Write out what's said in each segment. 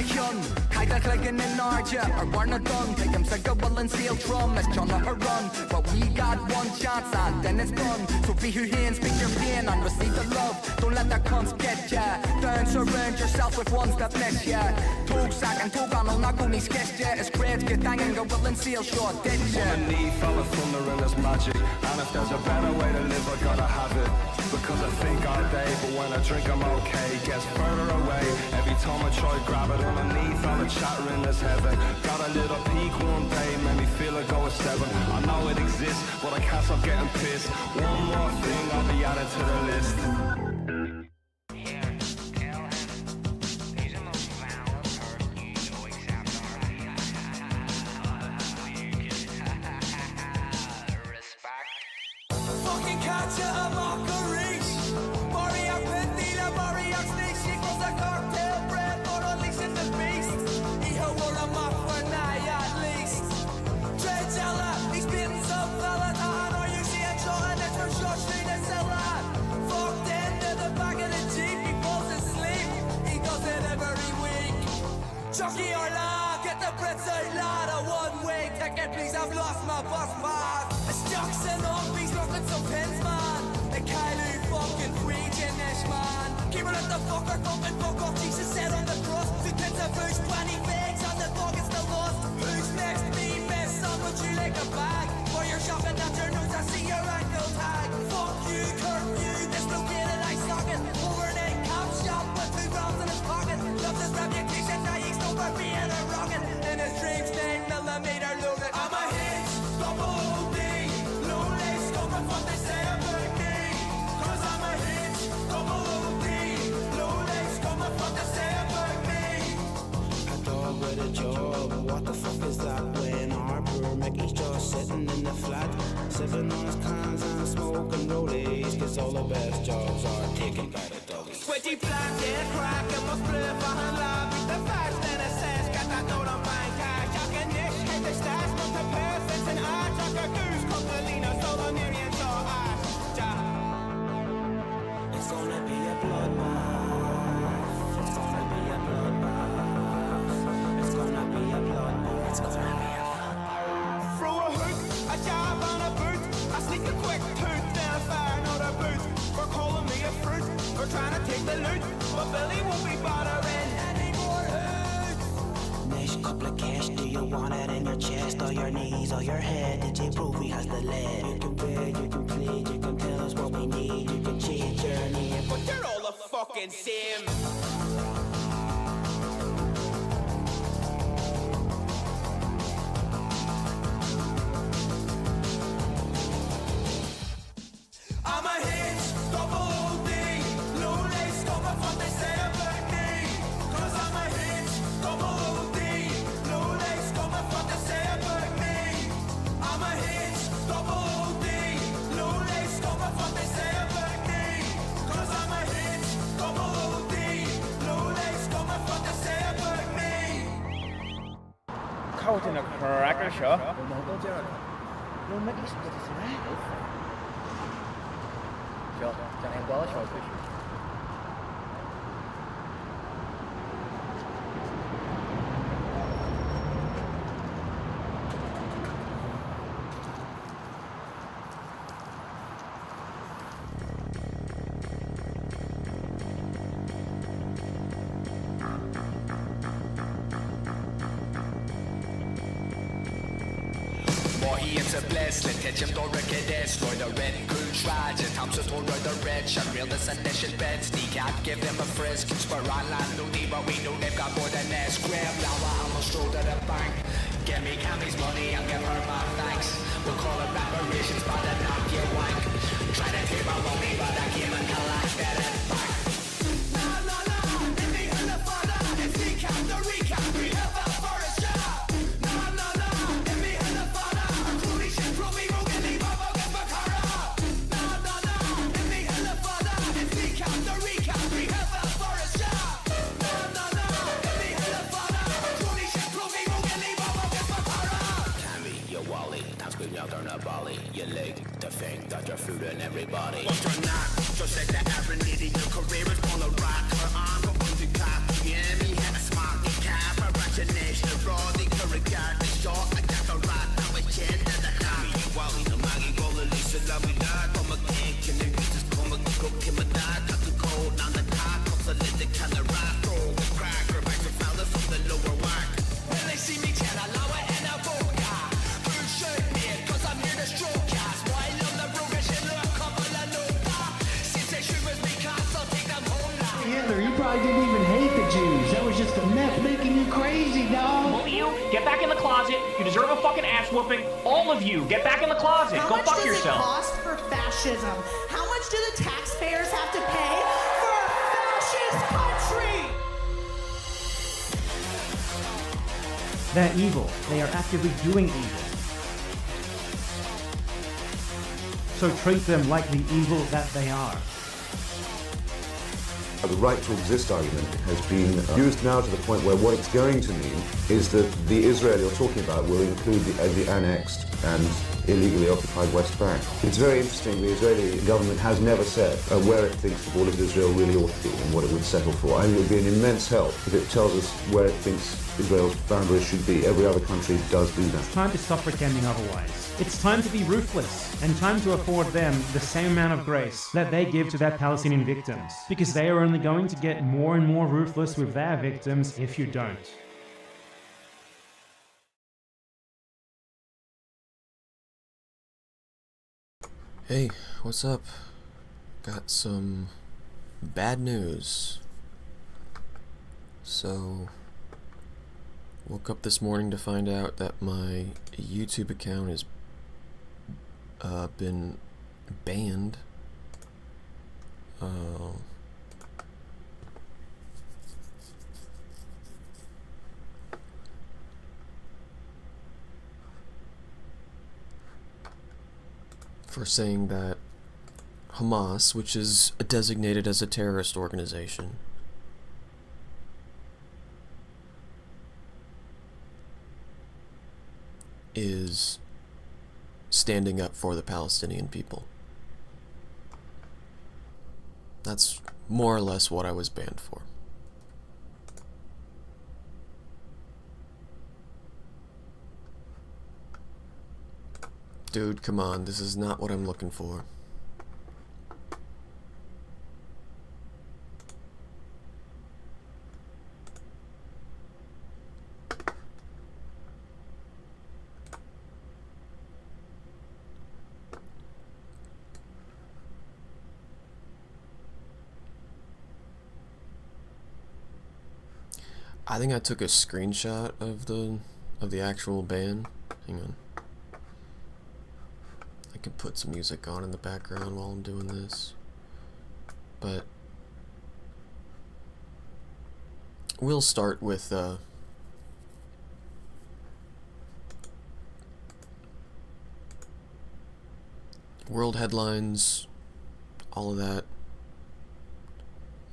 na chion Caiga clegin in Arja Or warna done Take him sega will and seal drum As John her run But we got one chance and then it's done So be who here and speak your pain And receive the love Don't let that cunts get ya Don't surround yourself with ones that bless ya Tog sack and tog on I'll not go ni sketch ya It's great get dangin go will and seal short dead ya Underneath all the thunder and there's magic And if there's a better way to live I gotta have it Because I think all day But when I drink I'm okay Gets further away Every time I try grab it underneath all the chattering there's heaven Got a little peak one day Made me feel like I was 7 I know it exists But I can't stop getting pissed One more thing I'll be added to the list Jockey or law, get the Brits out lad. A one-way ticket, please, I've lost my bus pass. It's Jackson on, he's rocking some pins, man. The Kylie fucking regionish, man. Keep it at the fucker, thumping fuck off. Jesus said on the cross, 2 pence a boost, 20 figs on the dog, it's the loss. Who's next? Me, miss, son, would you like a bag? While you're shopping at your nose, I see your ankle tag. Fuck you, curfew, dislocated eye socket. Overnight cop shop with 2 rounds in his pocket. Loves his reputation, now he's nowhere being a rocket. In his dreams, 9mm loaded. I'm a hitch, double OD. Low lace, don't know what they say about me. Cause I'm a hitch, double OD. Low lace, don't know what they say about me. A dog with a job, what the fuck is that? When Harper Mickey's just sitting in the flat, sipping on his cans and smoking rollies. Cause all the best jobs are taken by the doggies. Sweaty black, yeah, crack, and my flip behind love. Beat the facts, then it says, got that note on my cash. I can niche, hit the stats, come to perfect, and I talk a goose, come to Lena, solo Miriam, so I. It's gonna be a bloodbath. It's gonna be a bloodbath. It's gonna be a bloodbath. It's gonna be a bloodbath. Throw a hook, a jab on a boot. I sneak a quick tooth, then I fire another boot. For calling me a fruit, for trying to take the loot. But Billy won't be bothering any more hoots. Nice couple of cash, do you want it in your chest, or your knees, or your head? Did you prove he has the lead? You can beg, you can plead, you can tell us what we need. You can cheat your name, But you're all the fucking same. I'm a hitch, double OD. Low lace, don't know what they say about me. Cause I'm a hitch, double OD. Low lace, don't know what they say about me. I'm a hitch, double OD. Low lace, don't know what they say about me. Cause I'm a hitch, double OD. Low lace, don't know what they say about me. Caught in a cracker shop. No, Mickey's got his rifle. Cho em có short fish. It's a blessing, catch him, don't wreck it, destroy the red cool tragic. I'm so told the red shot, real this initial bed. Sneak out, give them a frisk. Spur on land, no need, but we know they've got more than this. Grab Lawa, I'm a stroll to the bank. Get me Cammy's money and give her my thanks. We'll call it reparations, but I knock you wank. Try to take my money, but I came and collected it back. You like to think that you're fooling everybody. But you're not, just like the average lady. Your career is gonna rock. Her arms are going to clap. Yeah, me had a smart cat. bathroom with cracker bags of fellas from the lower whack. When they see me tell a lower and a vodka, bullshit me, cause I'm here to stroke cast. While on the road, I should look a couple of nota. Since they shoot with me, cast, I'll take them home now. Hitler, you probably didn't even hate the Jews. That was just the meth making you crazy, dog. Both of you, get back in the closet. You deserve a fucking ass whooping. All of you, get back in the closet. How Go much fuck does yourself. it cost for fascism? How much do the taxpayers have to pay for a fascist country? They're evil. They are actively doing evil. So treat them like the evil that they are. The right to exist argument has been used now to the point where what it's going to mean is that the Israel you're talking about will include the annexed and illegally occupied West Bank. It's very interesting, the Israeli government has never said where it thinks the border of Israel really ought to be and what it would settle for. I think it would be an immense help if it tells us where it thinks Israel's boundaries should be. Every other country does do that. It's time to stop pretending otherwise. It's time to be ruthless and time to afford them the same amount of grace that they give to their Palestinian victims, because they are only going to get more and more ruthless with their victims if you don't. Hey, what's up? Got some bad news. So, woke up this morning to find out that my YouTube account has been banned. For saying that Hamas, which is designated as a terrorist organization, is standing up for the Palestinian people. That's more or less what I was banned for. Dude, come on, this is not what I'm looking for. I think I took a screenshot of the actual ban. Hang on. I can put some music on in the background while I'm doing this. But we'll start with world headlines, all of that,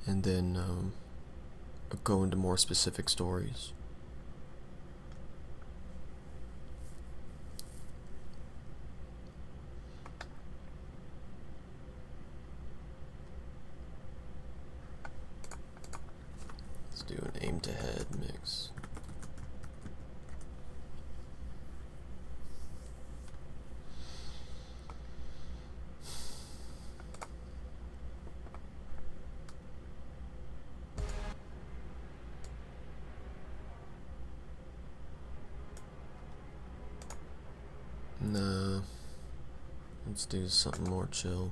and then go into more specific stories. Let's do an aim to head mix. Nah, let's do something more chill.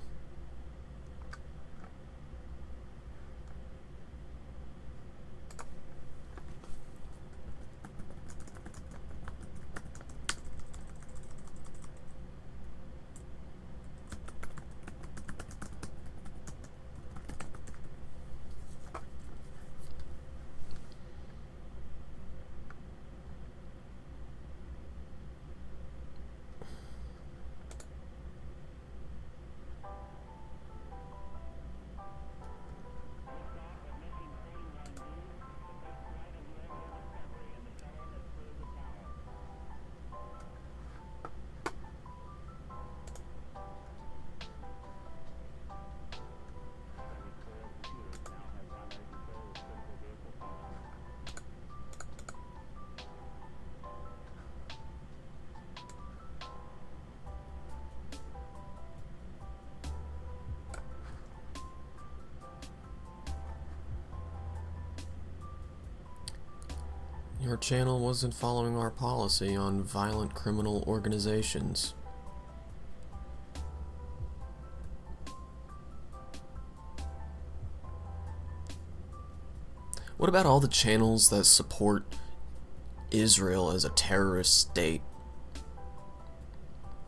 Your channel wasn't following our policy on violent criminal organizations. What about all the channels that support Israel as a terrorist state?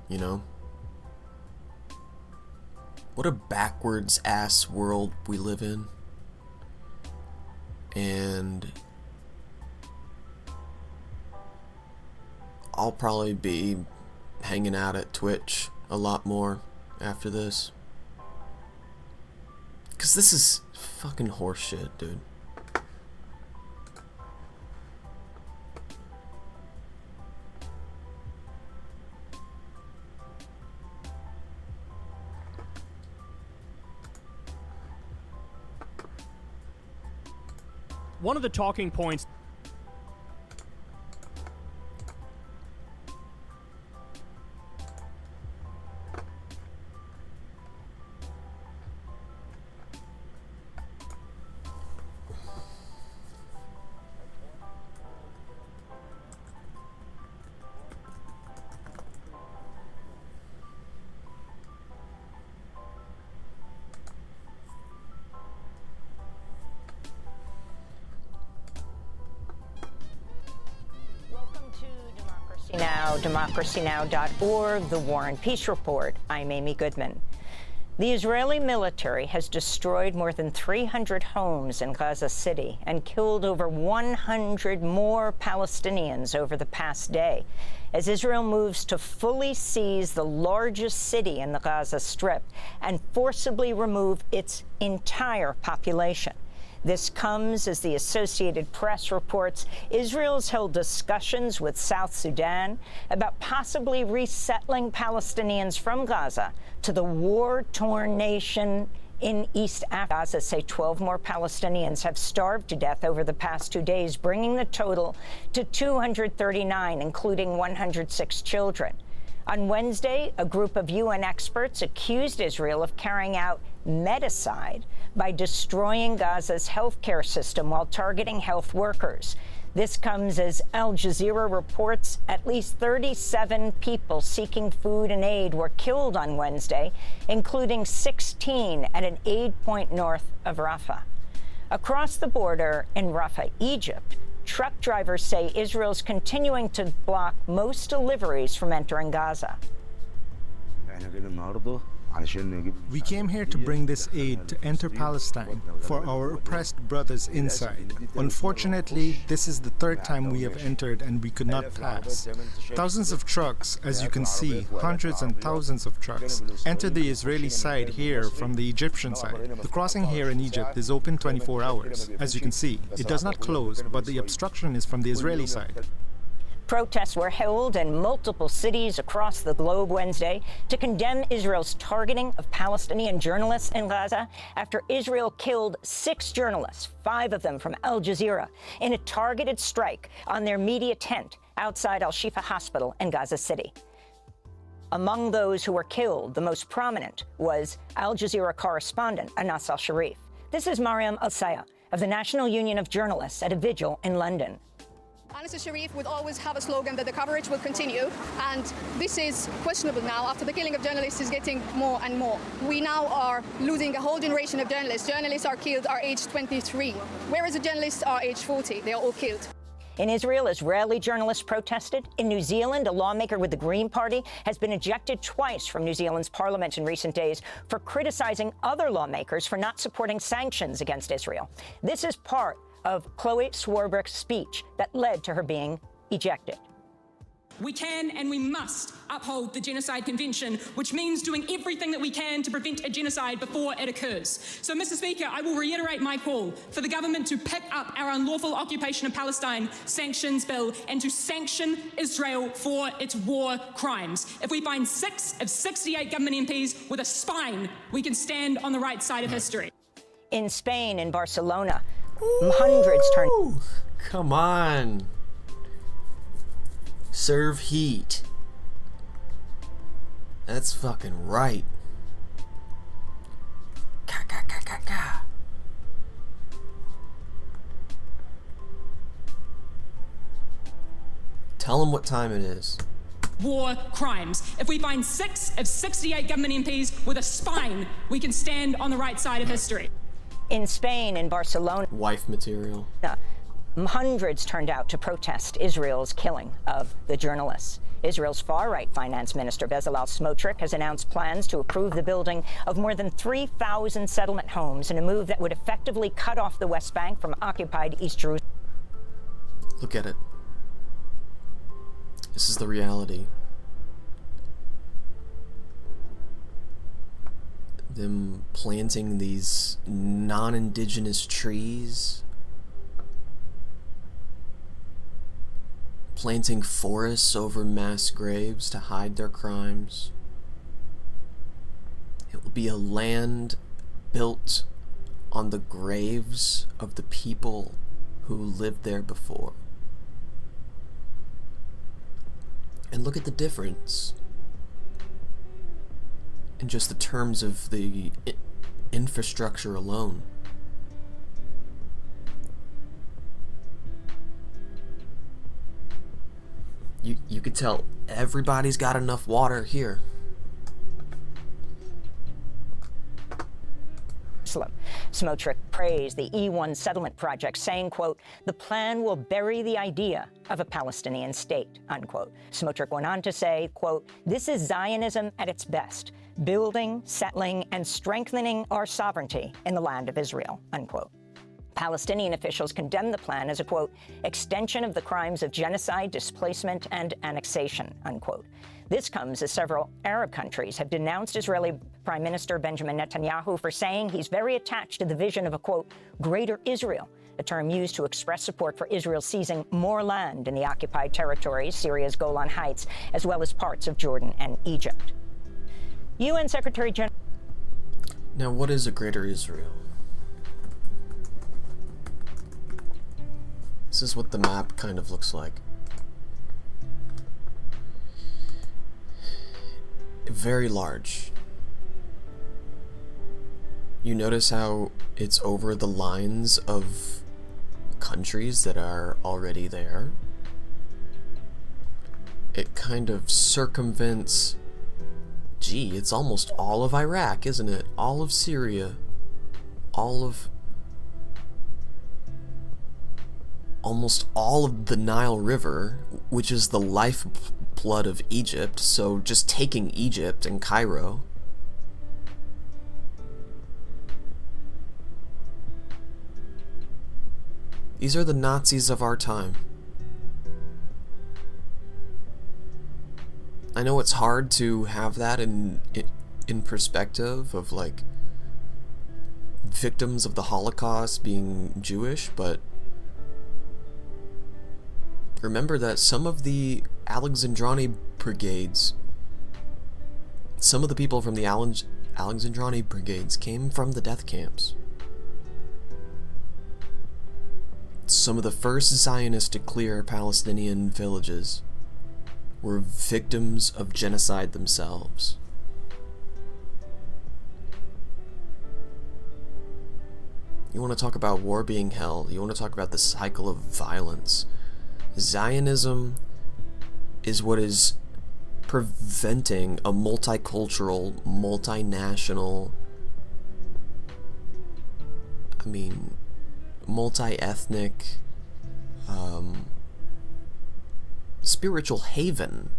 You know? What a backwards ass world we live in. And I'll probably be hanging out at Twitch a lot more after this. 'Cause this is fucking horseshit, dude. One of the talking points Now, democracynow.org, The War and Peace Report. I'm Amy Goodman. The Israeli military has destroyed more than 300 homes in Gaza City and killed over 100 more Palestinians over the past day, as Israel moves to fully seize the largest city in the Gaza Strip and forcibly remove its entire population. This comes as the Associated Press reports Israel's held discussions with South Sudan about possibly resettling Palestinians from Gaza to the war-torn nation in East Africa. Gaza say 12 more Palestinians have starved to death over the past 2 days, bringing the total to 239, including 106 children. On Wednesday, a group of UN experts accused Israel of carrying out medicide by destroying Gaza's healthcare system while targeting health workers. This comes as Al Jazeera reports at least 37 people seeking food and aid were killed on Wednesday, including 16 at an aid point north of Rafah. Across the border in Rafah, Egypt, truck drivers say Israel's continuing to block most deliveries from entering Gaza. We came here to bring this aid to enter Palestine for our oppressed brothers inside. Unfortunately, this is the third time we have entered and we could not pass. Thousands of trucks, as you can see, hundreds and thousands of trucks, enter the Israeli side here from the Egyptian side. The crossing here in Egypt is open 24 hours. As you can see, it does not close, but the obstruction is from the Israeli side. Protests were held in multiple cities across the globe Wednesday to condemn Israel's targeting of Palestinian journalists in Gaza after Israel killed 6 journalists, 5 of them from Al Jazeera, in a targeted strike on their media tent outside Al-Shifa Hospital in Gaza City. Among those who were killed, the most prominent was Al Jazeera correspondent Anas al-Sharif. This is Mariam Al-Saya of the National Union of Journalists at a vigil in London. Anas al-Sharif would always have a slogan that the coverage will continue, and this is questionable now after the killing of journalists is getting more and more. We now are losing a whole generation of journalists. Journalists are killed are aged 23, whereas the journalists are aged 40. They are all killed. In Israel, Israeli journalists protested. In New Zealand, a lawmaker with the Green Party has been ejected twice from New Zealand's parliament in recent days for criticizing other lawmakers for not supporting sanctions against Israel. This is part of Chloe Swarbrick's speech that led to her being ejected. We can and we must uphold the Genocide Convention, which means doing everything that we can to prevent a genocide before it occurs. So, Mr. Speaker, I will reiterate my call for the government to pick up our unlawful occupation of Palestine sanctions bill and to sanction Israel for its war crimes. If we find 6 of 68 government MPs with a spine, we can stand on the right side of history. In Spain, in Barcelona, hundreds turned. Come on. Serve heat. That's fucking right. Ka ka ka ka ka. Tell them what time it is. War crimes. If we find 6 of 68 government MPs with a spine, we can stand on the right side of history. In Spain, in Barcelona, Wife material. Hundreds turned out to protest Israel's killing of the journalists. Israel's far-right finance minister Bezalel Smotrich has announced plans to approve the building of more than 3,000 settlement homes in a move that would effectively cut off the West Bank from occupied East Jerusalem. Look at it. This is the reality. Them planting these non-indigenous trees, planting forests over mass graves to hide their crimes. It will be a land built on the graves of the people who lived there before. And look at the difference in just the terms of the infrastructure alone. You could tell everybody's got enough water here. Smotrich praised the E1 settlement project, saying, quote, "The plan will bury the idea of a Palestinian state," unquote. Smotrich went on to say, quote, "This is Zionism at its best, building, settling, and strengthening our sovereignty in the land of Israel," unquote. Palestinian officials condemned the plan as a, quote, "extension of the crimes of genocide, displacement, and annexation," unquote. This comes as several Arab countries have denounced Israeli Prime Minister Benjamin Netanyahu for saying he's very attached to the vision of a, quote, "greater Israel," a term used to express support for Israel seizing more land in the occupied territories, Syria's Golan Heights, as well as parts of Jordan and Egypt. UN Secretary General... Now, what is a greater Israel? This is what the map kind of looks like. Very large. You notice how it's over the lines of countries that are already there? It kind of circumvents... Gee, it's almost all of Iraq, isn't it? All of Syria. Almost all of the Nile River, which is the lifeblood of Egypt, so just taking Egypt and Cairo. These are the Nazis of our time. I know it's hard to have that in perspective of, like, victims of the Holocaust being Jewish, but remember that some of the Alexandroni brigades, some of the people from the Alexandroni brigades came from the death camps. Some of the first Zionists to clear Palestinian villages were victims of genocide themselves. You want to talk about war being hell, you want to talk about the cycle of violence. Zionism is what is preventing a multicultural, multinational, multi-ethnic, spiritual haven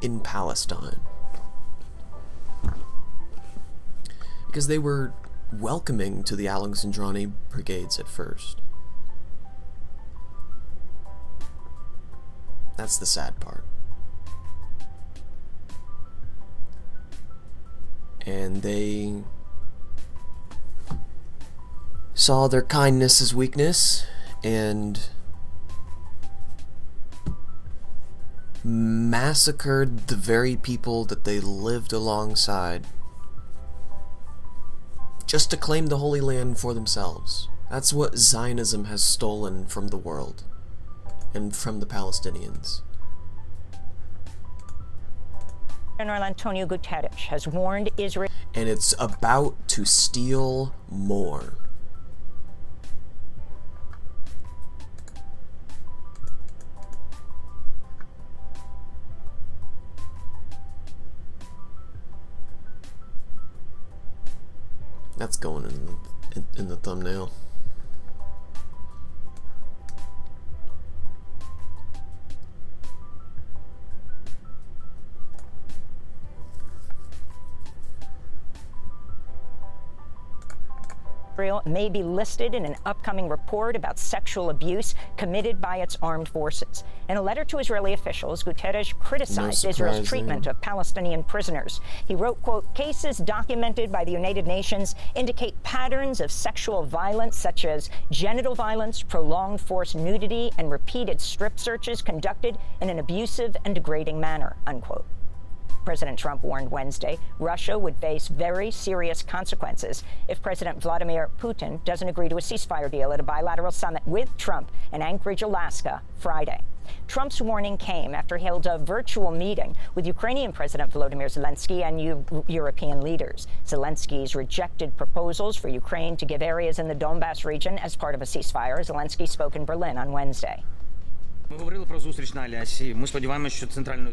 in Palestine. Because they were welcoming to the Alexandroni brigades at first. That's the sad part. And they saw their kindness as weakness and massacred the very people that they lived alongside just to claim the Holy Land for themselves. That's what Zionism has stolen from the world and from the Palestinians. General Antonio Guterres has warned Israel... And it's about to steal more. That's going in the thumbnail. Israel may be listed in an upcoming report about sexual abuse committed by its armed forces. In a letter to Israeli officials, Guterres criticized Israel's treatment of Palestinian prisoners. He wrote, quote, cases documented by the United Nations indicate patterns of sexual violence such as genital violence, prolonged forced nudity, and repeated strip searches conducted in an abusive and degrading manner, unquote. President Trump warned Wednesday Russia would face very serious consequences if President Vladimir Putin doesn't agree to a ceasefire deal at a bilateral summit with Trump in Anchorage, Alaska, Friday. Trump's warning came after he held a virtual meeting with Ukrainian President Volodymyr Zelensky and European leaders. Zelensky's rejected proposals for Ukraine to give areas in the Donbass region as part of a ceasefire. Zelensky spoke in Berlin on Wednesday. We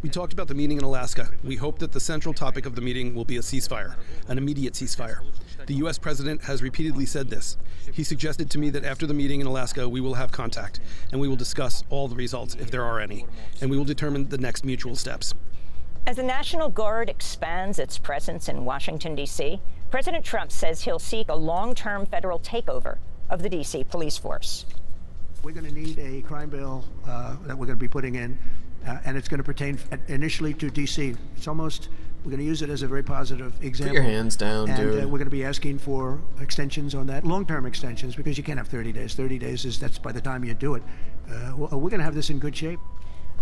talked about the meeting in Alaska. We hope that the central topic of the meeting will be a ceasefire, an immediate ceasefire. The U.S. president has repeatedly said this. He suggested to me that after the meeting in Alaska, we will have contact, and we will discuss all the results, if there are any, and we will determine the next mutual steps. As the National Guard expands its presence in Washington, D.C., President Trump says he'll seek a long-term federal takeover of the D.C. police force. We're going to need a crime bill that we're going to be putting in, and it's going to pertain initially to D.C. It's almost, we're going to use it as a very positive example. Put your hands down, dude. And we're going to be asking for extensions on that, long-term extensions, because you can't have 30 days. 30 days that's by the time you do it. We're going to have this in good shape.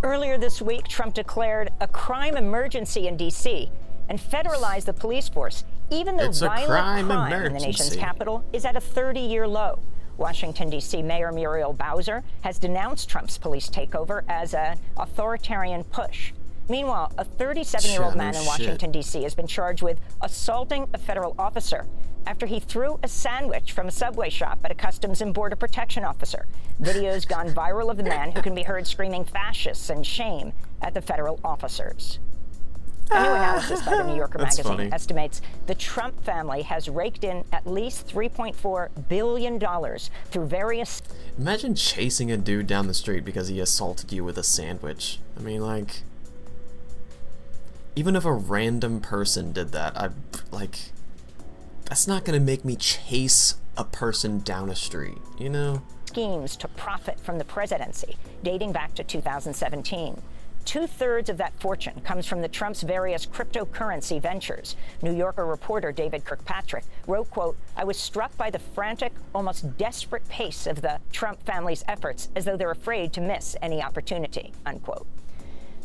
Earlier this week, Trump declared a crime emergency in D.C. and federalized the police force, even though violent crime in the nation's capital is at a 30-year low. Washington, D.C. Mayor Muriel Bowser has denounced Trump's police takeover as an authoritarian push. Meanwhile, a 37-year-old man in Washington, D.C. has been charged with assaulting a federal officer after he threw a sandwich from a Subway shop at a Customs and Border Protection officer. Video's gone viral of the man who can be heard screaming fascists and shame at the federal officers. A new analysis by the New Yorker magazine estimates the Trump family has raked in at least $3.4 billion through various... Imagine chasing a dude down the street because he assaulted you with a sandwich. I mean, like... Even if a random person did that, that's not gonna make me chase a person down a street, you know? Schemes to profit from the presidency, dating back to 2017. 2/3 of that fortune comes from the Trump's various cryptocurrency ventures. New Yorker reporter David Kirkpatrick wrote, quote, I was struck by the frantic, almost desperate pace of the Trump family's efforts, as though they're afraid to miss any opportunity, unquote.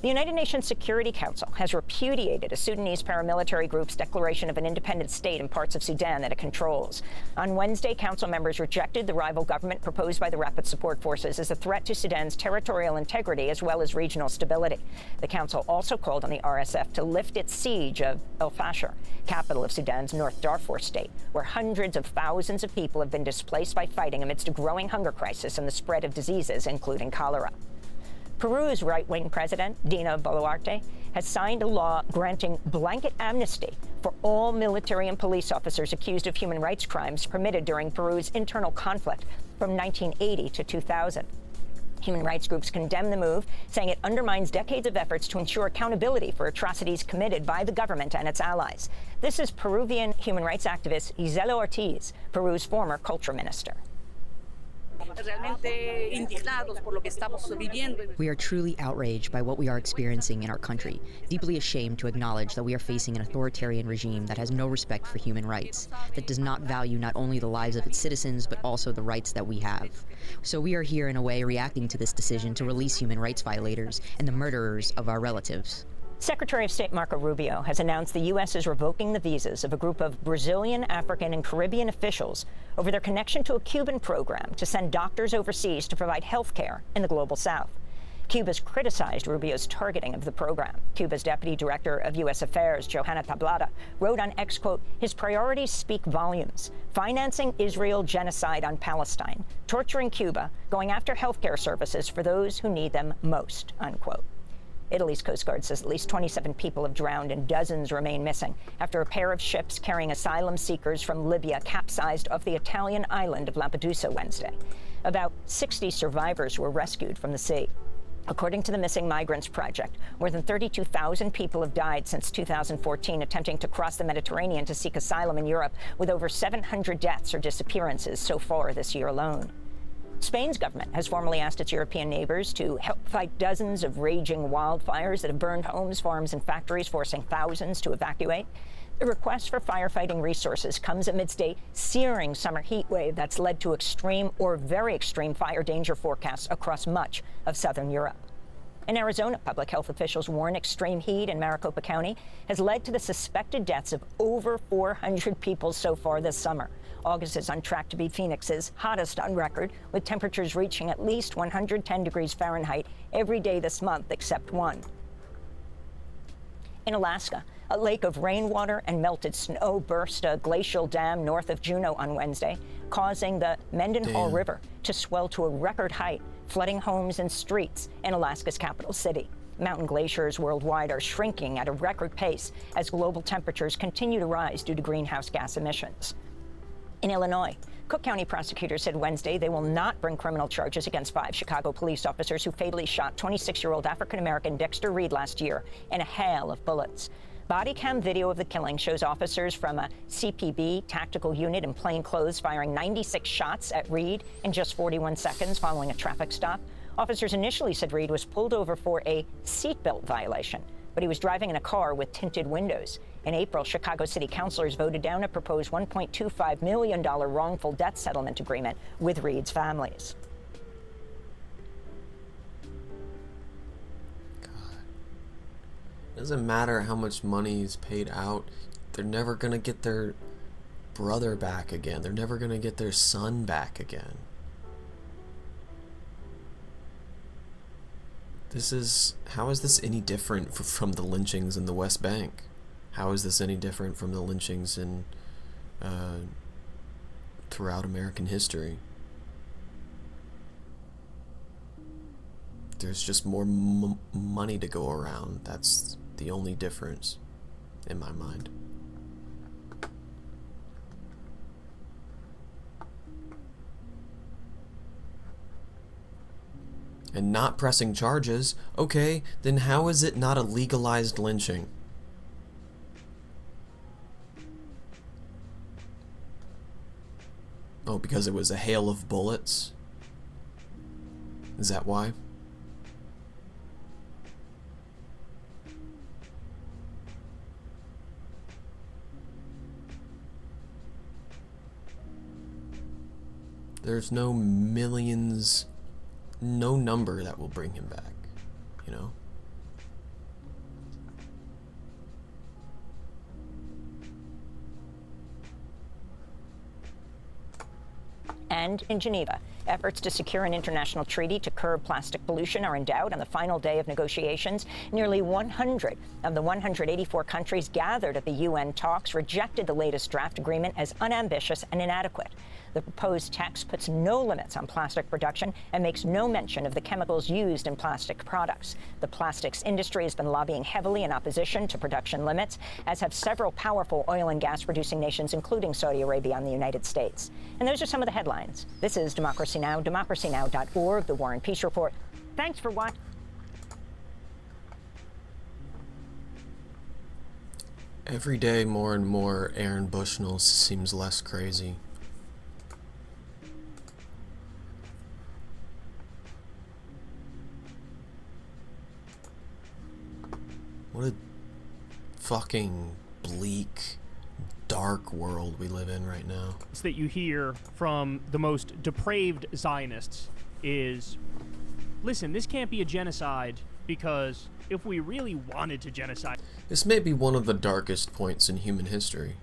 The United Nations Security Council has repudiated a Sudanese paramilitary group's declaration of an independent state in parts of Sudan that it controls. On Wednesday, Council members rejected the rival government proposed by the Rapid Support Forces as a threat to Sudan's territorial integrity as well as regional stability. The Council also called on the RSF to lift its siege of El Fasher, capital of Sudan's North Darfur state, where hundreds of thousands of people have been displaced by fighting amidst a growing hunger crisis and the spread of diseases, including cholera. Peru's right-wing president, Dina Boluarte, has signed a law granting blanket amnesty for all military and police officers accused of human rights crimes committed during Peru's internal conflict from 1980 to 2000. Human rights groups condemn the move, saying it undermines decades of efforts to ensure accountability for atrocities committed by the government and its allies. This is Peruvian human rights activist Gisela Ortiz, Peru's former culture minister. We are truly outraged by what we are experiencing in our country, deeply ashamed to acknowledge that we are facing an authoritarian regime that has no respect for human rights, that does not value not only the lives of its citizens, but also the rights that we have. So we are here in a way reacting to this decision to release human rights violators and the murderers of our relatives. Secretary of State Marco Rubio has announced the U.S. is revoking the visas of a group of Brazilian, African, and Caribbean officials over their connection to a Cuban program to send doctors overseas to provide health care in the global south. Cuba's criticized Rubio's targeting of the program. Cuba's Deputy Director of U.S. Affairs, Johanna Tablada, wrote on X, quote, his priorities speak volumes. Financing Israel genocide on Palestine, torturing Cuba, going after health care services for those who need them most, unquote. Italy's Coast Guard says at least 27 people have drowned and dozens remain missing after a pair of ships carrying asylum seekers from Libya capsized off the Italian island of Lampedusa Wednesday. About 60 survivors were rescued from the sea. According to the Missing Migrants Project, more than 32,000 people have died since 2014 attempting to cross the Mediterranean to seek asylum in Europe, with over 700 deaths or disappearances so far this year alone. Spain's government has formally asked its European neighbors to help fight dozens of raging wildfires that have burned homes, farms, and factories, forcing thousands to evacuate. The request for firefighting resources comes amidst a searing summer heat wave that's led to extreme or very extreme fire danger forecasts across much of southern Europe. In Arizona, public health officials warn extreme heat in Maricopa County has led to the suspected deaths of over 400 people so far this summer. August is on track to be Phoenix's hottest on record, with temperatures reaching at least 110 degrees Fahrenheit every day this month except one. In Alaska, a lake of rainwater and melted snow burst a glacial dam north of Juneau on Wednesday, causing the Mendenhall River to swell to a record height, flooding homes and streets in Alaska's capital city. Mountain glaciers worldwide are shrinking at a record pace as global temperatures continue to rise due to greenhouse gas emissions. In Illinois, Cook County prosecutors said Wednesday they will not bring criminal charges against 5 Chicago police officers who fatally shot 26-year-old African-American Dexter Reed last year in a hail of bullets. Body cam video of the killing shows officers from a CPB tactical unit in plain clothes firing 96 shots at Reed in just 41 seconds following a traffic stop. Officers initially said Reed was pulled over for a seatbelt violation, but he was driving in a car with tinted windows. In April, Chicago City councilors voted down a proposed $1.25 million wrongful death settlement agreement with Reed's families. It doesn't matter how much money is paid out. They're never going to get their brother back again. They're never going to get their son back again. How is this any different from the lynchings in the West Bank? How is this any different from the lynchings in throughout American history? There's just more money to go around. That's the only difference in my mind. And not pressing charges, okay, then how is it not a legalized lynching? Oh, because it was a hail of bullets? Is that why? There's no millions, no number that will bring him back, you know? And in Geneva, efforts to secure an international treaty to curb plastic pollution are in doubt on the final day of negotiations. Nearly 100 of the 184 countries gathered at the UN talks rejected the latest draft agreement as unambitious and inadequate. The proposed text puts no limits on plastic production and makes no mention of the chemicals used in plastic products. The plastics industry has been lobbying heavily in opposition to production limits, as have several powerful oil and gas producing nations, including Saudi Arabia and the United States. And those are some of the headlines. This is Democracy Now!, democracynow.org, The War and Peace Report. Thanks for watching. Every day, more and more, Aaron Bushnell seems less crazy. What a fucking bleak, dark world we live in right now. That you hear from the most depraved Zionists is, listen, this can't be a genocide because if we really wanted to genocide... This may be one of the darkest points in human history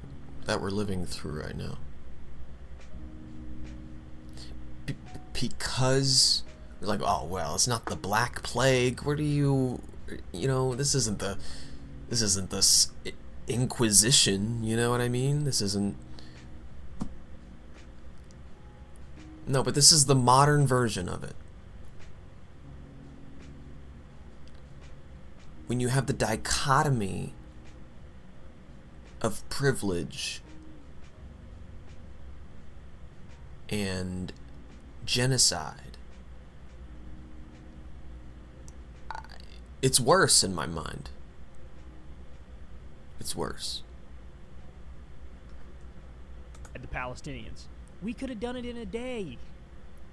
that we're living through right now. Because we're like, oh, well, it's not the Black Plague. Where do you... You know, this isn't the Inquisition, you know what I mean? This isn't... No, but this is the modern version of it. when you have the dichotomy of privilege and genocide, it's worse in my mind. It's worse. The Palestinians. We could have done it in a day.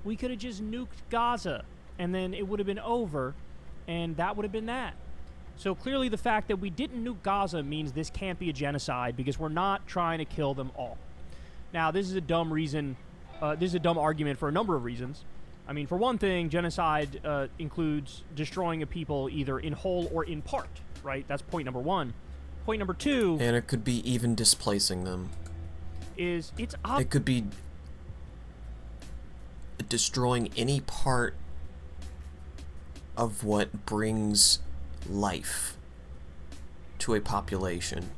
We could have just nuked Gaza, and then it would have been over, and that would have been that. So clearly the fact that we didn't nuke Gaza means this can't be a genocide, because we're not trying to kill them all. Now, this is a dumb reason. This is a dumb argument for a number of reasons. I mean, for one thing, genocide includes destroying a people either in whole or in part, right? That's point number one. Point number two... And it could be even displacing them. It could be destroying any part of what brings life to a population.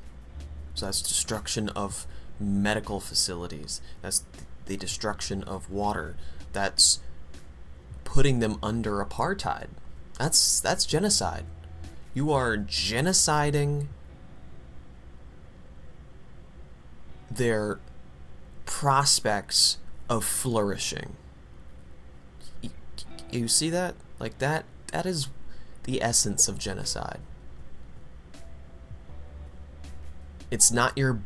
So that's destruction of medical facilities. That's the destruction of water. That's putting them under apartheid. That's genocide. You are genociding their prospects of flourishing. You see that? Like that is the essence of genocide. It's not your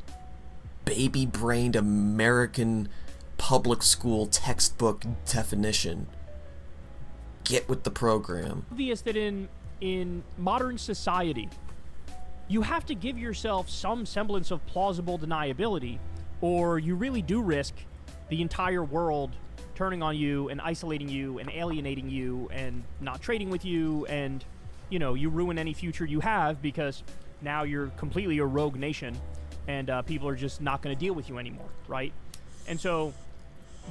baby-brained American public school textbook definition. Get with the program. Obvious that in modern society, you have to give yourself some semblance of plausible deniability, or you really do risk the entire world turning on you and isolating you and alienating you and not trading with you, and you ruin any future you have, because now you're completely a rogue nation and people are just not going to deal with you anymore, right? And so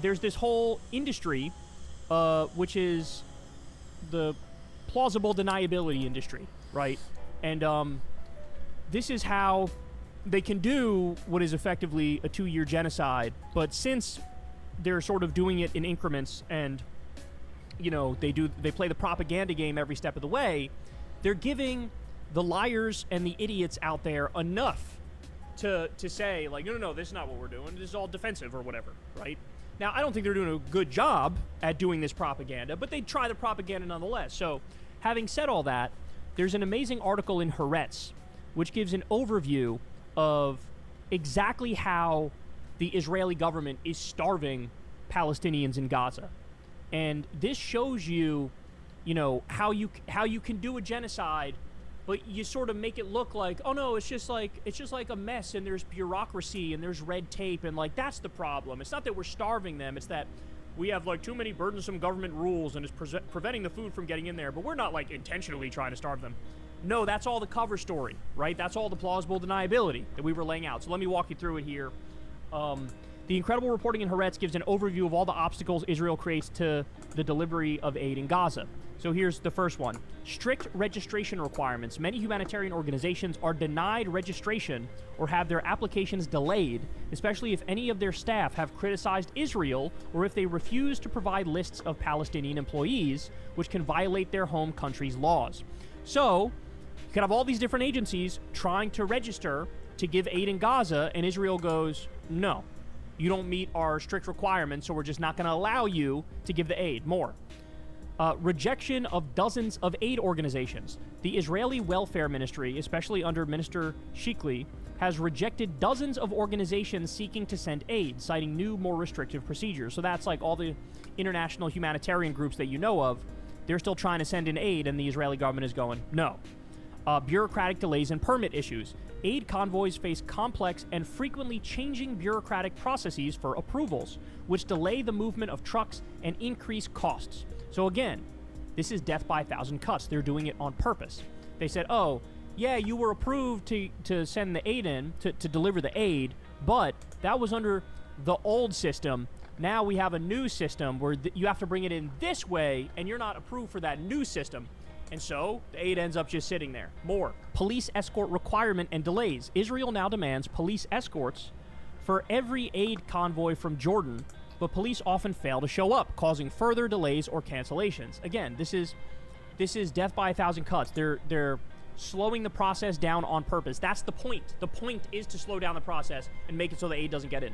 there's this whole industry which is the plausible deniability industry, right? And this is how they can do what is effectively a 2-year genocide, but since they're sort of doing it in increments, and they play the propaganda game every step of the way, they're giving the liars and the idiots out there enough to say, like, no, this is not what we're doing, this is all defensive or whatever, right? Now, I don't think they're doing a good job at doing this propaganda, but they try the propaganda nonetheless. So, having said all that, there's an amazing article in Haaretz which gives an overview of exactly how the Israeli government is starving Palestinians in Gaza. And this shows you, how you can do a genocide, but you sort of make it look like, oh no, it's just like a mess, and there's bureaucracy and there's red tape, and like that's the problem. It's not that we're starving them, it's that we have like too many burdensome government rules and it's preventing the food from getting in there, but we're not like intentionally trying to starve them. No, that's all the cover story, right? That's all the plausible deniability that we were laying out. So let me walk you through it here. The incredible reporting in Haaretz gives an overview of all the obstacles Israel creates to the delivery of aid in Gaza. So here's the first one. Strict registration requirements. Many humanitarian organizations are denied registration or have their applications delayed, especially if any of their staff have criticized Israel or if they refuse to provide lists of Palestinian employees, which can violate their home country's laws. So, you can have all these different agencies trying to register to give aid in Gaza, and Israel goes, no, you don't meet our strict requirements, so we're just not going to allow you to give the aid. More. Rejection of dozens of aid organizations. The Israeli Welfare Ministry, especially under Minister Shikli, has rejected dozens of organizations seeking to send aid, citing new, more restrictive procedures. So that's like all the international humanitarian groups that you know of. They're still trying to send in aid, and the Israeli government is going, no. Bureaucratic delays and permit issues. Aid convoys face complex and frequently changing bureaucratic processes for approvals, which delay the movement of trucks and increase costs. So again, this is death by 1,000 cuts. They're doing it on purpose. They said, oh, yeah, you were approved to send the aid in, to deliver the aid, but that was under the old system. Now we have a new system where you have to bring it in this way, and you're not approved for that new system. And so, the aid ends up just sitting there. More. Police escort requirement and delays. Israel now demands police escorts for every aid convoy from Jordan, but police often fail to show up, causing further delays or cancellations. Again, this is death by 1,000 cuts. They're slowing the process down on purpose. That's the point. The point is to slow down the process and make it so the aid doesn't get in.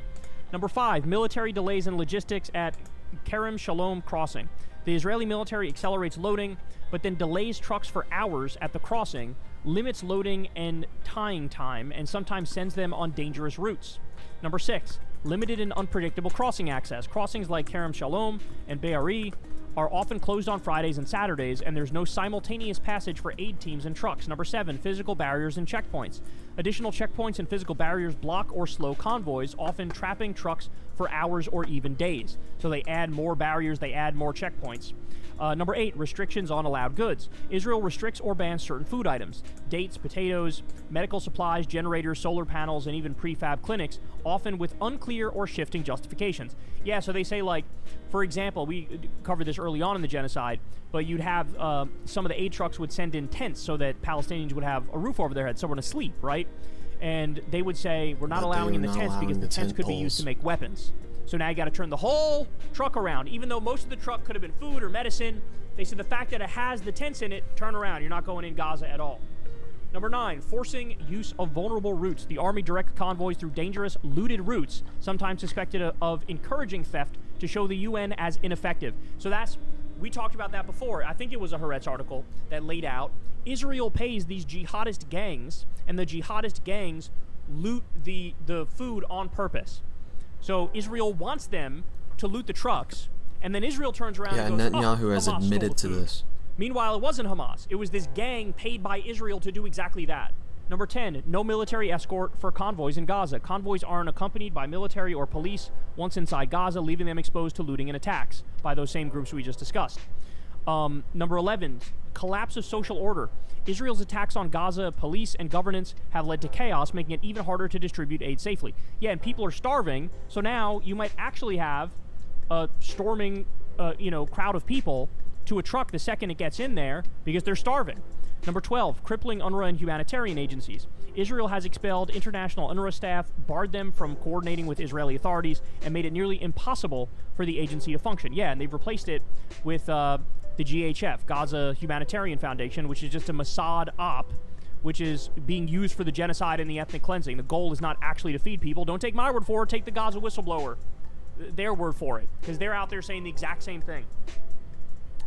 Number 5, military delays in logistics at Kerem Shalom crossing. The Israeli military accelerates loading, but then delays trucks for hours at the crossing, limits loading and tying time, and sometimes sends them on dangerous routes. Number 6, limited and unpredictable crossing access. Crossings like Kerem Shalom and Be'eri are often closed on Fridays and Saturdays, and there's no simultaneous passage for aid teams and trucks. Number 7, physical barriers and checkpoints. Additional checkpoints and physical barriers block or slow convoys, often trapping trucks for hours or even days. So they add more barriers, they add more checkpoints. Number 8, restrictions on allowed goods. Israel restricts or bans certain food items. Dates, potatoes, medical supplies, generators, solar panels, and even prefab clinics, often with unclear or shifting justifications. Yeah, so they say, like, for example, we covered this early on in the genocide, but you'd have some of the aid trucks would send in tents so that Palestinians would have a roof over their head, somewhere to sleep, right? And they would say, we're not allowing in the tents because the tents could be used to make weapons. So now you got to turn the whole truck around. Even though most of the truck could have been food or medicine, they said the fact that it has the tents in it, turn around. You're not going in Gaza at all. Number 9, forcing use of vulnerable routes. The army directs convoys through dangerous, looted routes, sometimes suspected of encouraging theft to show the UN as ineffective. So we talked about that before. I think it was a Haaretz article that laid out Israel pays these jihadist gangs, and the jihadist gangs loot the food on purpose. So Israel wants them to loot the trucks, and then Israel turns around and goes, Netanyahu has admitted to this. Meanwhile, it wasn't Hamas. It was this gang paid by Israel to do exactly that. Number 10, no military escort for convoys in Gaza. Convoys aren't accompanied by military or police once inside Gaza, leaving them exposed to looting and attacks by those same groups we just discussed. Number 11, collapse of social order. Israel's attacks on Gaza police and governance have led to chaos, making it even harder to distribute aid safely. Yeah, and people are starving, so now you might actually have a storming, crowd of people to a truck the second it gets in there because they're starving. Number 12, crippling UNRWA and humanitarian agencies. Israel has expelled international UNRWA staff, barred them from coordinating with Israeli authorities, and made it nearly impossible for the agency to function. Yeah, and they've replaced it with the GHF, Gaza Humanitarian Foundation, which is just a Mossad op, which is being used for the genocide and the ethnic cleansing. The goal is not actually to feed people. Don't take my word for it. Take the Gaza whistleblower, their word for it, because they're out there saying the exact same thing.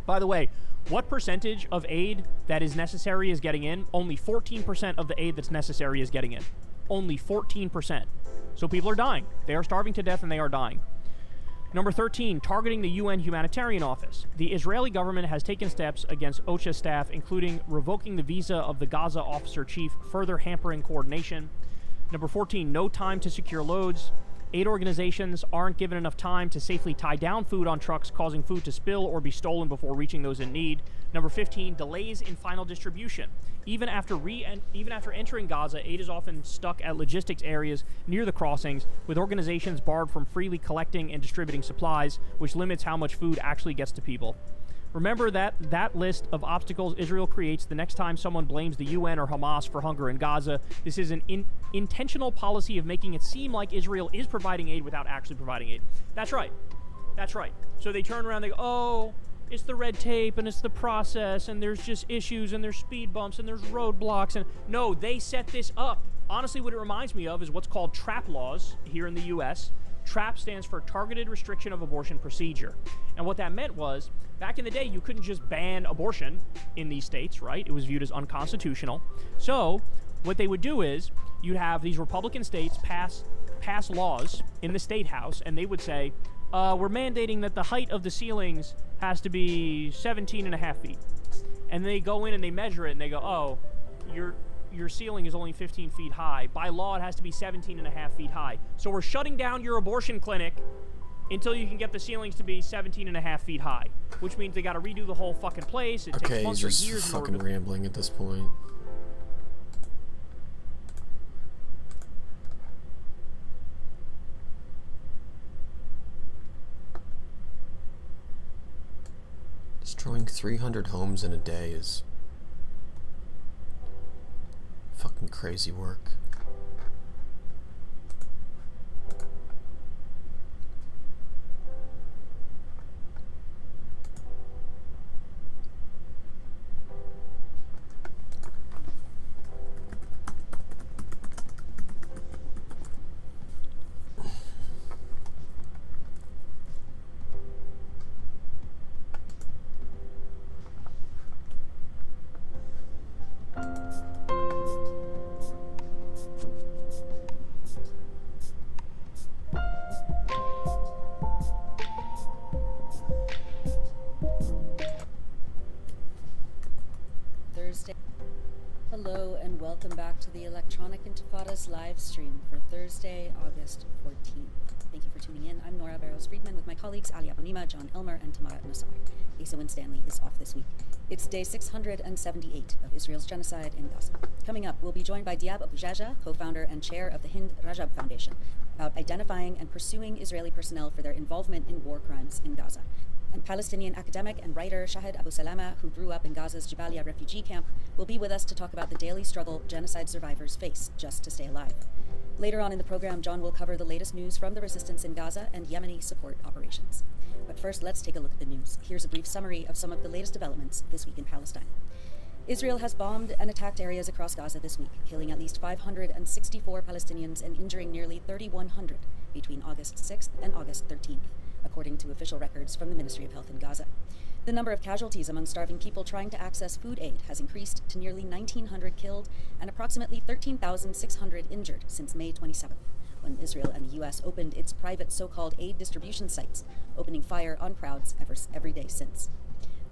By the way, what percentage of aid that is necessary is getting in? Only 14% of the aid that's necessary is getting in. Only 14%. So people are dying. They are starving to death and they are dying. Number 13, targeting the UN Humanitarian Office. The Israeli government has taken steps against OCHA staff, including revoking the visa of the Gaza officer chief, further hampering coordination. Number 14, no time to secure loads. Aid organizations aren't given enough time to safely tie down food on trucks, causing food to spill or be stolen before reaching those in need. Number 15, delays in final distribution. Even after entering Gaza, aid is often stuck at logistics areas near the crossings, with organizations barred from freely collecting and distributing supplies, which limits how much food actually gets to people. Remember that list of obstacles Israel creates the next time someone blames the UN or Hamas for hunger in Gaza. This is an intentional policy of making it seem like Israel is providing aid without actually providing aid. That's right. That's right. So they turn around and they go, oh, it's the red tape and it's the process and there's just issues and there's speed bumps and there's roadblocks. And no, they set this up. Honestly, what it reminds me of is what's called TRAP laws here in the U.S. TRAP stands for Targeted Restriction of Abortion Procedure. And what that meant was, back in the day, you couldn't just ban abortion in these states, right? It was viewed as unconstitutional. So what they would do is you'd have these Republican states pass laws in the state house, and they would say, we're mandating that the height of the ceilings has to be 17 and a half feet. And they go in and they measure it, and they go, oh, your ceiling is only 15 feet high. By law, it has to be 17 and a half feet high. So we're shutting down your abortion clinic until you can get the ceilings to be 17 and a half feet high, which means they got to redo the whole fucking place. It takes months or years. Okay, he's just fucking rambling at this point. Destroying 300 homes in a day is fucking crazy work. Welcome back to the Electronic Intifada's live stream for Thursday, August 14th. Thank you for tuning in. I'm Nora Barros-Friedman with my colleagues Ali Abunima, John Elmer, and Tamara Nassar. Asa Winstanley is off this week. It's day 678 of Israel's genocide in Gaza. Coming up, we'll be joined by Diab Abu Jaja, co-founder and chair of the Hind Rajab Foundation, about identifying and pursuing Israeli personnel for their involvement in war crimes in Gaza. And Palestinian academic and writer Shahid Abu Salama, who grew up in Gaza's Jabalia refugee camp, will be with us to talk about the daily struggle genocide survivors face just to stay alive. Later on in the program, John will cover the latest news from the resistance in Gaza and Yemeni support operations. But first, let's take a look at the news. Here's a brief summary of some of the latest developments this week in Palestine. Israel has bombed and attacked areas across Gaza this week, killing at least 564 Palestinians and injuring nearly 3,100 between August 6th and August 13th, according to official records from the Ministry of Health in Gaza. The number of casualties among starving people trying to access food aid has increased to nearly 1,900 killed and approximately 13,600 injured since May 27th, when Israel and the U.S. opened its private so-called aid distribution sites, opening fire on crowds every day since.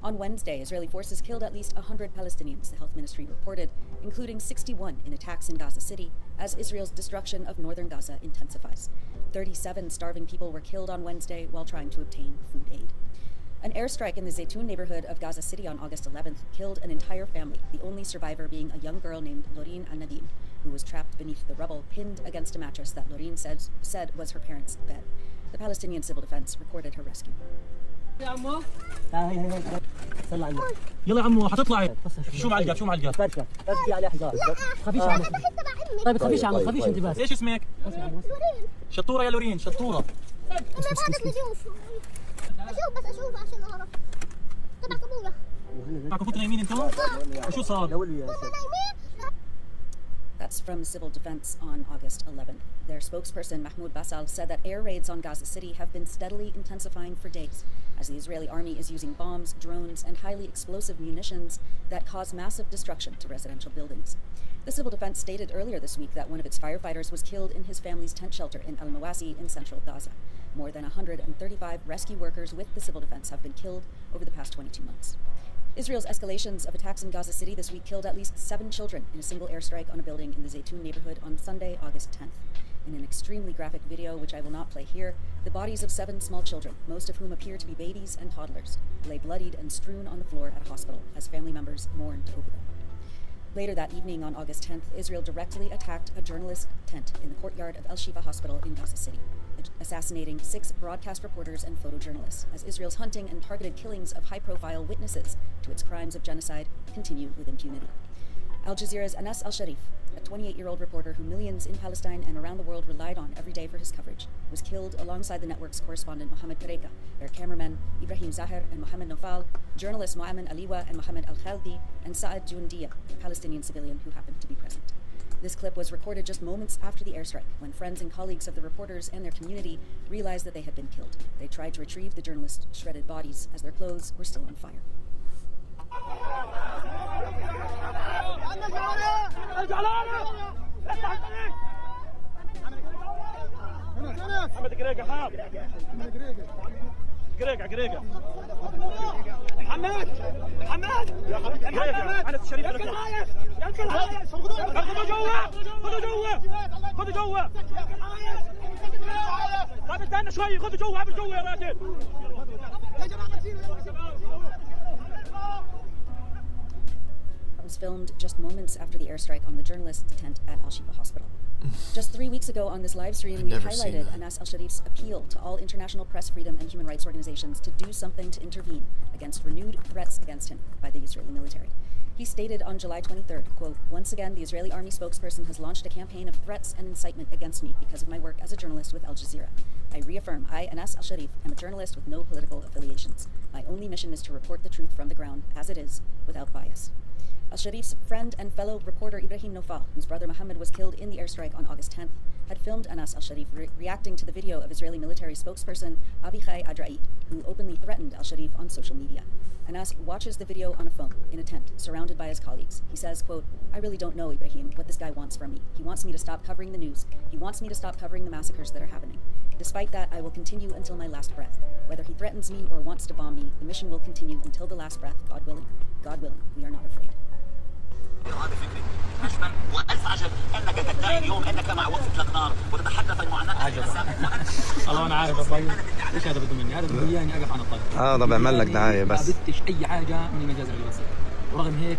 On Wednesday, Israeli forces killed at least 100 Palestinians, the health ministry reported, including 61 in attacks in Gaza City, as Israel's destruction of northern Gaza intensifies. 37 starving people were killed on Wednesday while trying to obtain food aid. An airstrike in the Zaytun neighborhood of Gaza City on August 11th killed an entire family, the only survivor being a young girl named Loreen Al-Nadim, who was trapped beneath the rubble, pinned against a mattress that Loreen said was her parents' bed. The Palestinian civil defense recorded her rescue. يا عمو يلا يا عمو حتطلعي شو معلقه شو معلقه فرشه لا تجي عليها حجار تخافيش يا عمو طيب تخافيش يا عمو تخافيش انت بس ايش اسمك شطوره يا لورين شطوره انا ما بدي اشوف عشان اعرف تبعك ابويا معكم كنتوا نايمين انتم شو صار That's from Civil Defense on August 11th. Their spokesperson, Mahmoud Basal, said that air raids on Gaza City have been steadily intensifying for days, as the Israeli army is using bombs, drones, and highly explosive munitions that cause massive destruction to residential buildings. The Civil Defense stated earlier this week that one of its firefighters was killed in his family's tent shelter in Al-Mawasi in central Gaza. More than 135 rescue workers with the Civil Defense have been killed over the past 22 months. Israel's escalations of attacks in Gaza City this week killed at least 7 children in a single airstrike on a building in the Zaytun neighborhood on Sunday, August 10th. In an extremely graphic video, which I will not play here, the bodies of 7 small children, most of whom appear to be babies and toddlers, lay bloodied and strewn on the floor at a hospital as family members mourned over them. Later that evening on August 10th, Israel directly attacked a journalist tent in the courtyard of El-Shifa Hospital in Gaza City, assassinating 6 broadcast reporters and photojournalists, as Israel's hunting and targeted killings of high-profile witnesses to its crimes of genocide continue with impunity. Al Jazeera's Anas Al-Sharif, a 28-year-old reporter who millions in Palestine and around the world relied on every day for his coverage, was killed alongside the network's correspondent Mohammed Kareka, their cameramen Ibrahim Zahir and Mohammed Nofal, journalists Mu'amin Aliwa and Mohammed Al-Khaldi, and Saad Jundia, a Palestinian civilian who happened to be present. This clip was recorded just moments after the airstrike, when friends and colleagues of the reporters and their community realized that they had been killed. They tried to retrieve the journalists' shredded bodies as their clothes were still on fire. محمد محمد انا الشريف خذوا جوا خذوا جوا خذوا جوا طيب استنى شوي خذوا جوا عبر جوا يا راجل It was filmed just moments after the airstrike on the journalist's tent at Al-Shifa Hospital. Just 3 weeks ago on this live stream, we highlighted Anas Al-Sharif's appeal to all international press freedom and human rights organizations to do something to intervene against renewed threats against him by the Israeli military. He stated on July 23rd, quote, "Once again, the Israeli army spokesperson has launched a campaign of threats and incitement against me because of my work as a journalist with Al Jazeera. I reaffirm, I, Anas Al-Sharif, am a journalist with no political affiliations. My only mission is to report the truth from the ground as it is, without bias." Al-Sharif's friend and fellow reporter Ibrahim Nofal, whose brother Mohammed was killed in the airstrike on August 10th, had filmed Anas Al-Sharif reacting to the video of Israeli military spokesperson Abichai Adrai, who openly threatened Al-Sharif on social media. Anas watches the video on a phone, in a tent, surrounded by his colleagues. He says, quote, "I really don't know, Ibrahim, what this guy wants from me. He wants me to stop covering the news. He wants me to stop covering the massacres that are happening. Despite that, I will continue until my last breath. Whether he threatens me or wants to bomb me, the mission will continue until the last breath, God willing. God willing, we are not afraid." هذا فكري نجما والف عجب انك تدعي اليوم انك مع وقف لبنان وتتحدث عن معاناه الله انا عارف يا طيب ايش هذا بده مني؟ هذا بده اياني اقف عن الطريق طب بعمل لك دعايه بس ما بديش اي حاجه من المجازر اللي بصير ورغم هيك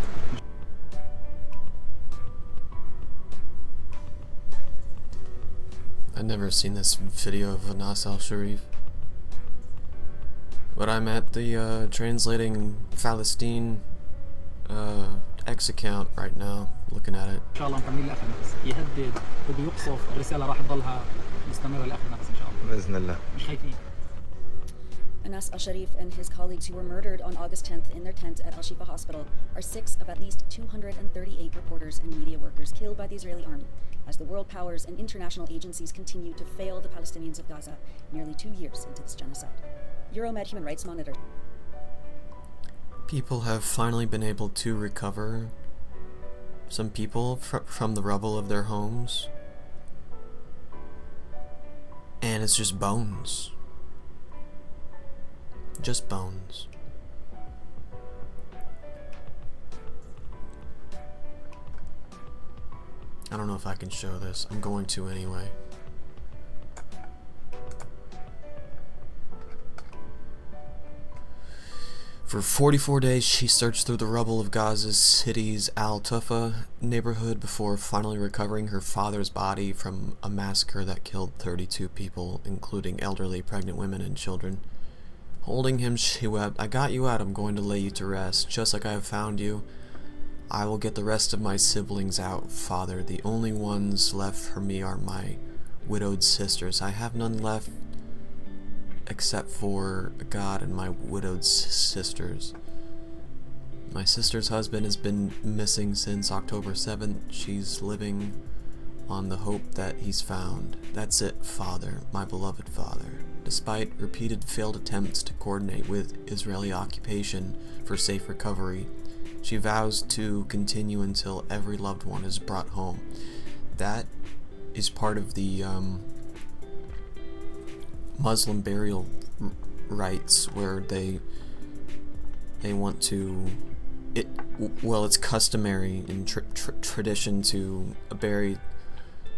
I've never seen this video of Anas al-Sharif, but I'm at the translating Palestine X account right now, looking at it. ان شاء الله مكمل لاخر نفس يهدد بده يقصف الرساله راح تضلها مستمره لاخر نفس ان شاء الله باذن الله مش خايفين. Anas al-Sharif and his colleagues who were murdered on August 10th in their tent at Al-Shifa Hospital are 6 of at least 238 reporters and media workers killed by the Israeli army as the world powers and international agencies continue to fail the Palestinians of Gaza nearly 2 years into this genocide. Euromed Human Rights Monitor. People have finally been able to recover some people from the rubble of their homes, and it's just bones. Just bones. I don't know if I can show this. I'm going to anyway. For 44 days, she searched through the rubble of Gaza's city's Al-Tufa neighborhood before finally recovering her father's body from a massacre that killed 32 people, including elderly, pregnant women, and children. Holding him, she wept, "I got you out, I'm going to lay you to rest. Just like I have found you, I will get the rest of my siblings out, Father. The only ones left for me are my widowed sisters. I have none left except for God and my widowed sisters. My sister's husband has been missing since October 7th. She's living on the hope that he's found. That's it, Father, my beloved Father." Despite repeated failed attempts to coordinate with Israeli occupation for safe recovery, she vows to continue until every loved one is brought home. That is part of the Muslim burial rites, where they want to. It's customary in tradition to bury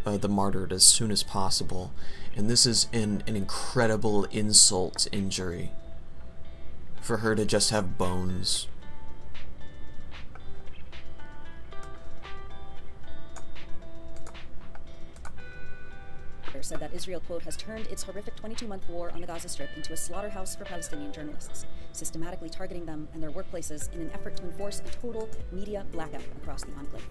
the martyred as soon as possible, and this is an incredible insult injury for her to just have bones. Said that Israel, quote, has turned its horrific 22-month war on the Gaza Strip into a slaughterhouse for Palestinian journalists, systematically targeting them and their workplaces in an effort to enforce a total media blackout across the enclave.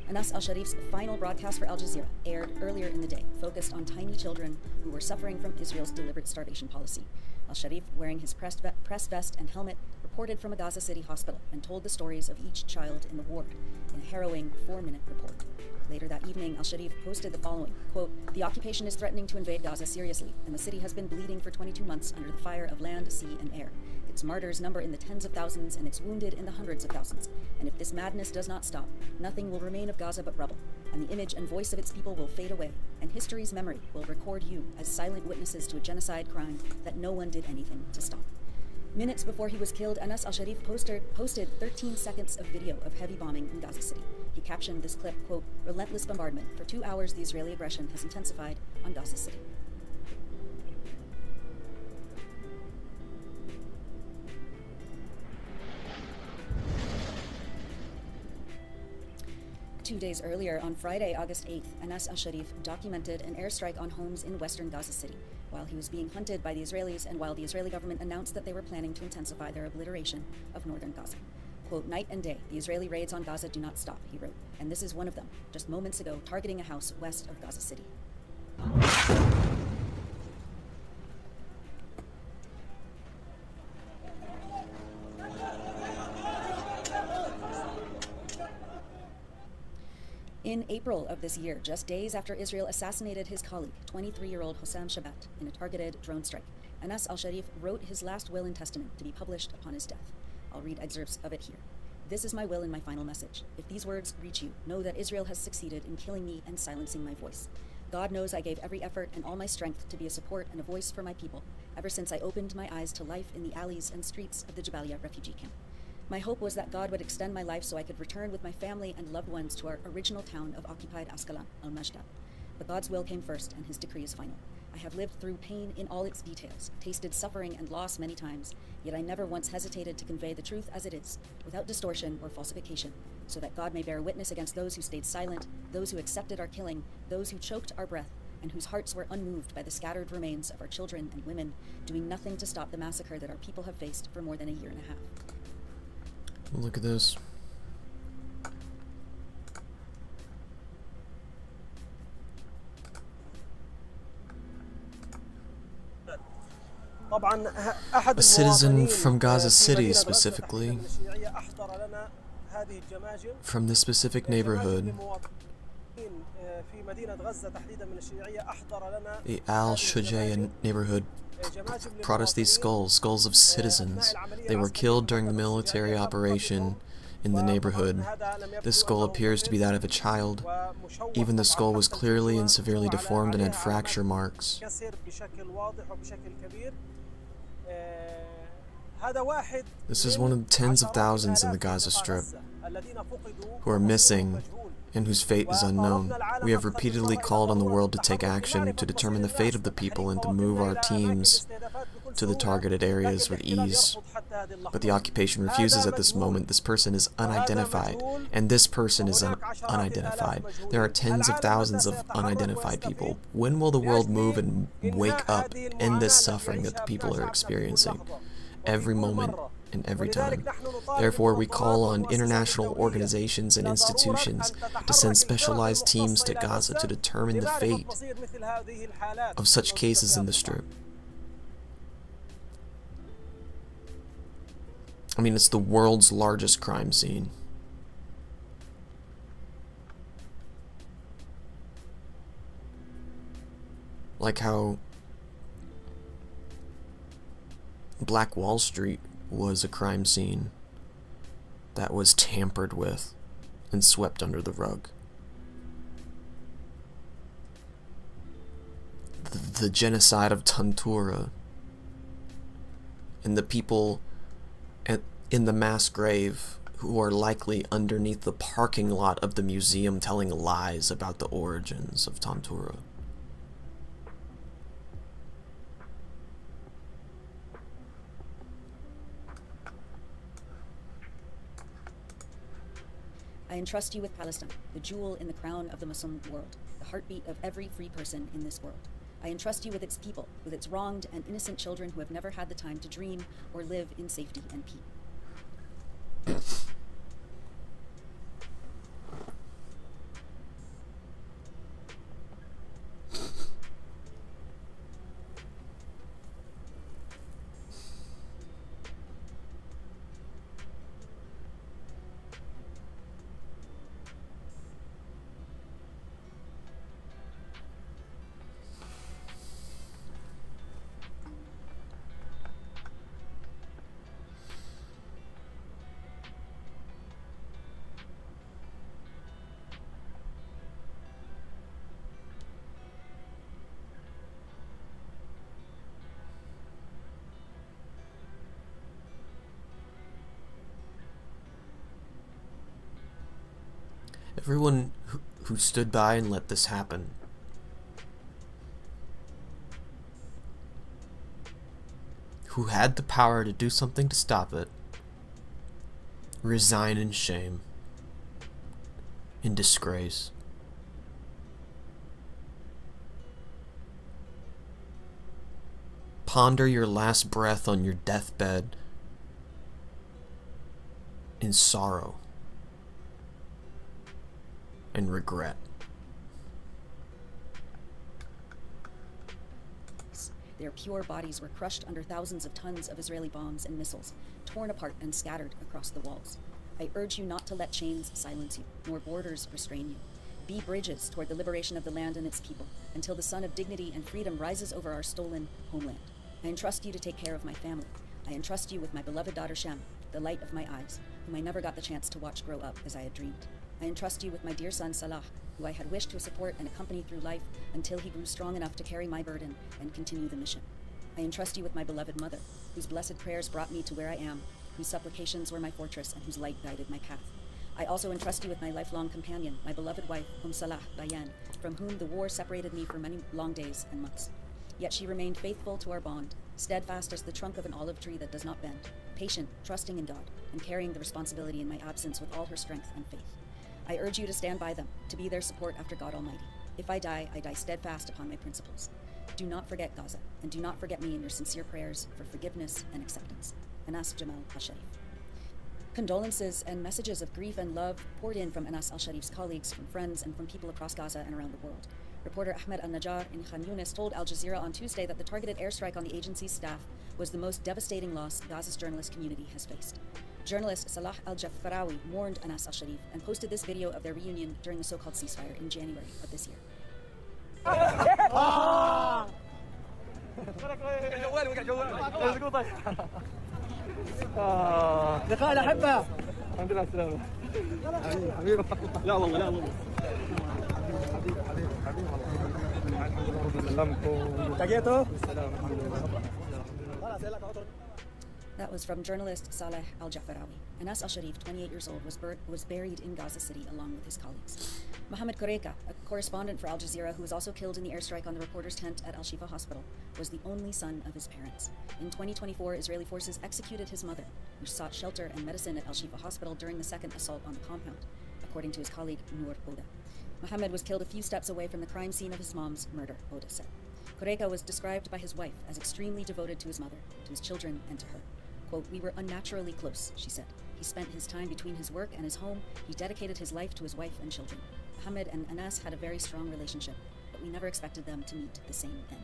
Anas al-Sharif's final broadcast for Al Jazeera aired earlier in the day, focused on tiny children who were suffering from Israel's deliberate starvation policy. Al-Sharif, wearing his press vest and helmet, reported from a Gaza City hospital and told the stories of each child in the ward in a harrowing 4-minute report. Later that evening, Al-Sharif posted the following, quote, "The occupation is threatening to invade Gaza seriously, and the city has been bleeding for 22 months under the fire of land, sea, and air. Its martyrs number in the tens of thousands, and its wounded in the hundreds of thousands. And if this madness does not stop, nothing will remain of Gaza but rubble, and the image and voice of its people will fade away, and history's memory will record you as silent witnesses to a genocide crime that no one did anything to stop." Minutes before he was killed, Anas al-Sharif posted 13 seconds of video of heavy bombing in Gaza City. He captioned this clip, quote, "Relentless bombardment. For 2 hours, the Israeli aggression has intensified on Gaza City." Two days earlier, on Friday, August 8th, Anas al-Sharif documented an airstrike on homes in western Gaza City while he was being hunted by the Israelis and while the Israeli government announced that they were planning to intensify their obliteration of northern Gaza. Quote, "Night and day, the Israeli raids on Gaza do not stop," he wrote, and this is one of them, just moments ago, targeting a house west of Gaza City. In April of this year, just days after Israel assassinated his colleague, 23-year-old Hossam Shabat, in a targeted drone strike, Anas al-Sharif wrote his last will and testament to be published upon his death. I'll read excerpts of it here. "This is my will and my final message. If these words reach you, know that Israel has succeeded in killing me and silencing my voice. God knows I gave every effort and all my strength to be a support and a voice for my people, ever since I opened my eyes to life in the alleys and streets of the Jabalia refugee camp. My hope was that God would extend my life so I could return with my family and loved ones to our original town of occupied Ascalon, Al-Majda. But God's will came first, and his decree is final. I have lived through pain in all its details, tasted suffering and loss many times, yet I never once hesitated to convey the truth as it is, without distortion or falsification, so that God may bear witness against those who stayed silent, those who accepted our killing, those who choked our breath, and whose hearts were unmoved by the scattered remains of our children and women, doing nothing to stop the massacre that our people have faced for more than a year and a half. Look at this. A citizen from Gaza City specifically, from this specific neighborhood, the Al-Shujaya neighborhood, brought us these skulls of citizens. They were killed during the military operation in the neighborhood. This skull appears to be that of a child. Even the skull was clearly and severely deformed and had fracture marks. This is one of the tens of thousands in the Gaza Strip who are missing and whose fate is unknown. We have repeatedly called on the world to take action to determine the fate of the people and to move our teams to the targeted areas with ease. But the occupation refuses at this moment. This person is unidentified, and this person is unidentified. There are tens of thousands of unidentified people. When will the world move and wake up, end this suffering that the people are experiencing? Every moment and every time. Therefore, we call on international organizations and institutions to send specialized teams to Gaza to determine the fate of such cases in the Strip. I mean, it's the world's largest crime scene. Like how Black Wall Street was a crime scene that was tampered with and swept under the rug. The genocide of Tantura and the people in the mass grave who are likely underneath the parking lot of the museum telling lies about the origins of Tantura. I entrust you with Palestine, the jewel in the crown of the Muslim world, the heartbeat of every free person in this world. I entrust you with its people, with its wronged and innocent children who have never had the time to dream or live in safety and peace. Everyone who stood by and let this happen, who had the power to do something to stop it, resign in shame, in disgrace. Ponder your last breath on your deathbed in sorrow and regret. Their pure bodies were crushed under thousands of tons of Israeli bombs and missiles, torn apart and scattered across the walls. I urge you not to let chains silence you, nor borders restrain you. Be bridges toward the liberation of the land and its people, until the sun of dignity and freedom rises over our stolen homeland. I entrust you to take care of my family. I entrust you with my beloved daughter Sham, the light of my eyes, whom I never got the chance to watch grow up as I had dreamed. I entrust you with my dear son Salah, who I had wished to support and accompany through life until he grew strong enough to carry my burden and continue the mission. I entrust you with my beloved mother, whose blessed prayers brought me to where I am, whose supplications were my fortress and whose light guided my path. I also entrust you with my lifelong companion, my beloved wife, Salah Bayan, from whom the war separated me for many long days and months. Yet she remained faithful to our bond, steadfast as the trunk of an olive tree that does not bend, patient, trusting in God, and carrying the responsibility in my absence with all her strength and faith. I urge you to stand by them, to be their support after God Almighty. If I die steadfast upon my principles. Do not forget Gaza, and do not forget me in your sincere prayers for forgiveness and acceptance. Anas Jamal al-Sharif. Condolences and messages of grief and love poured in from Anas al-Sharif's colleagues, from friends, and from people across Gaza and around the world. Reporter Ahmed al-Najjar in Khan Yunis told Al Jazeera on Tuesday that the targeted airstrike on the agency's staff was the most devastating loss Gaza's journalist community has faced. Journalist Salah al-Jafarawi mourned Anas al-Sharif and posted this video of their reunion during the so-called ceasefire in January of this year. لقاء الأحبة. الحمد لله على السلامة. حبيبي لا والله لا والله. That was from journalist Saleh al-Jafarawi. Anas al-Sharif, 28 years old, was buried in Gaza City along with his colleagues. Mohammed Koreka, a correspondent for Al Jazeera who was also killed in the airstrike on the reporter's tent at Al-Shifa Hospital, was the only son of his parents. In 2024, Israeli forces executed his mother, who sought shelter and medicine at Al-Shifa Hospital during the second assault on the compound, according to his colleague Noor Oda. Mohammed was killed a few steps away from the crime scene of his mom's murder, Oda said. Koreka was described by his wife as extremely devoted to his mother, to his children, and to her. Quote, "We were unnaturally close," she said. "He spent his time between his work and his home. He dedicated his life to his wife and children." Mohammed and Anas had a very strong relationship, but we never expected them to meet the same end.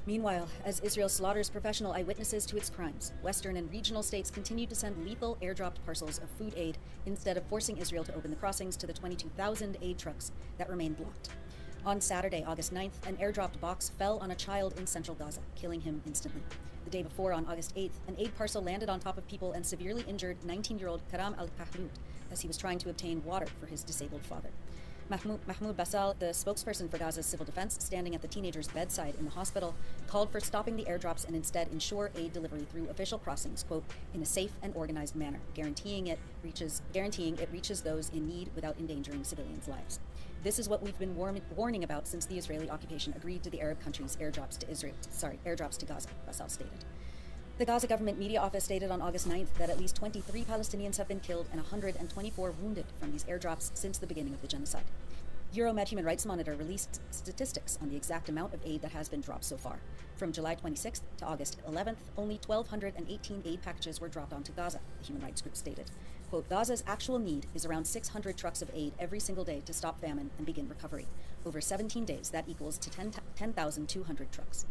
Meanwhile, as Israel slaughters professional eyewitnesses to its crimes, Western and regional states continue to send lethal airdropped parcels of food aid instead of forcing Israel to open the crossings to the 22,000 aid trucks that remain blocked. On Saturday, August 9th, an airdropped box fell on a child in central Gaza, killing him instantly. The day before, on August 8th, an aid parcel landed on top of people and severely injured 19-year-old Karam al-Kahmoud as he was trying to obtain water for his disabled father. Mahmoud Basal, the spokesperson for Gaza's civil defense, standing at the teenager's bedside in the hospital, called for stopping the airdrops and instead ensure aid delivery through official crossings, quote, "in a safe and organized manner, guaranteeing it reaches those in need without endangering civilians' lives." This is what we've been warning about since the Israeli occupation agreed to the Arab country's airdrops to Gaza, Basal stated. The Gaza government media office stated on August 9th that at least 23 Palestinians have been killed and 124 wounded from these airdrops since the beginning of the genocide. Euromed Human Rights Monitor released statistics on the exact amount of aid that has been dropped so far. From July 26th to August 11th, only 1,218 aid packages were dropped onto Gaza, the human rights group stated. Quote, "Gaza's actual need is around 600 trucks of aid every single day to stop famine and begin recovery. Over 17 days, that equals to 10,200 trucks.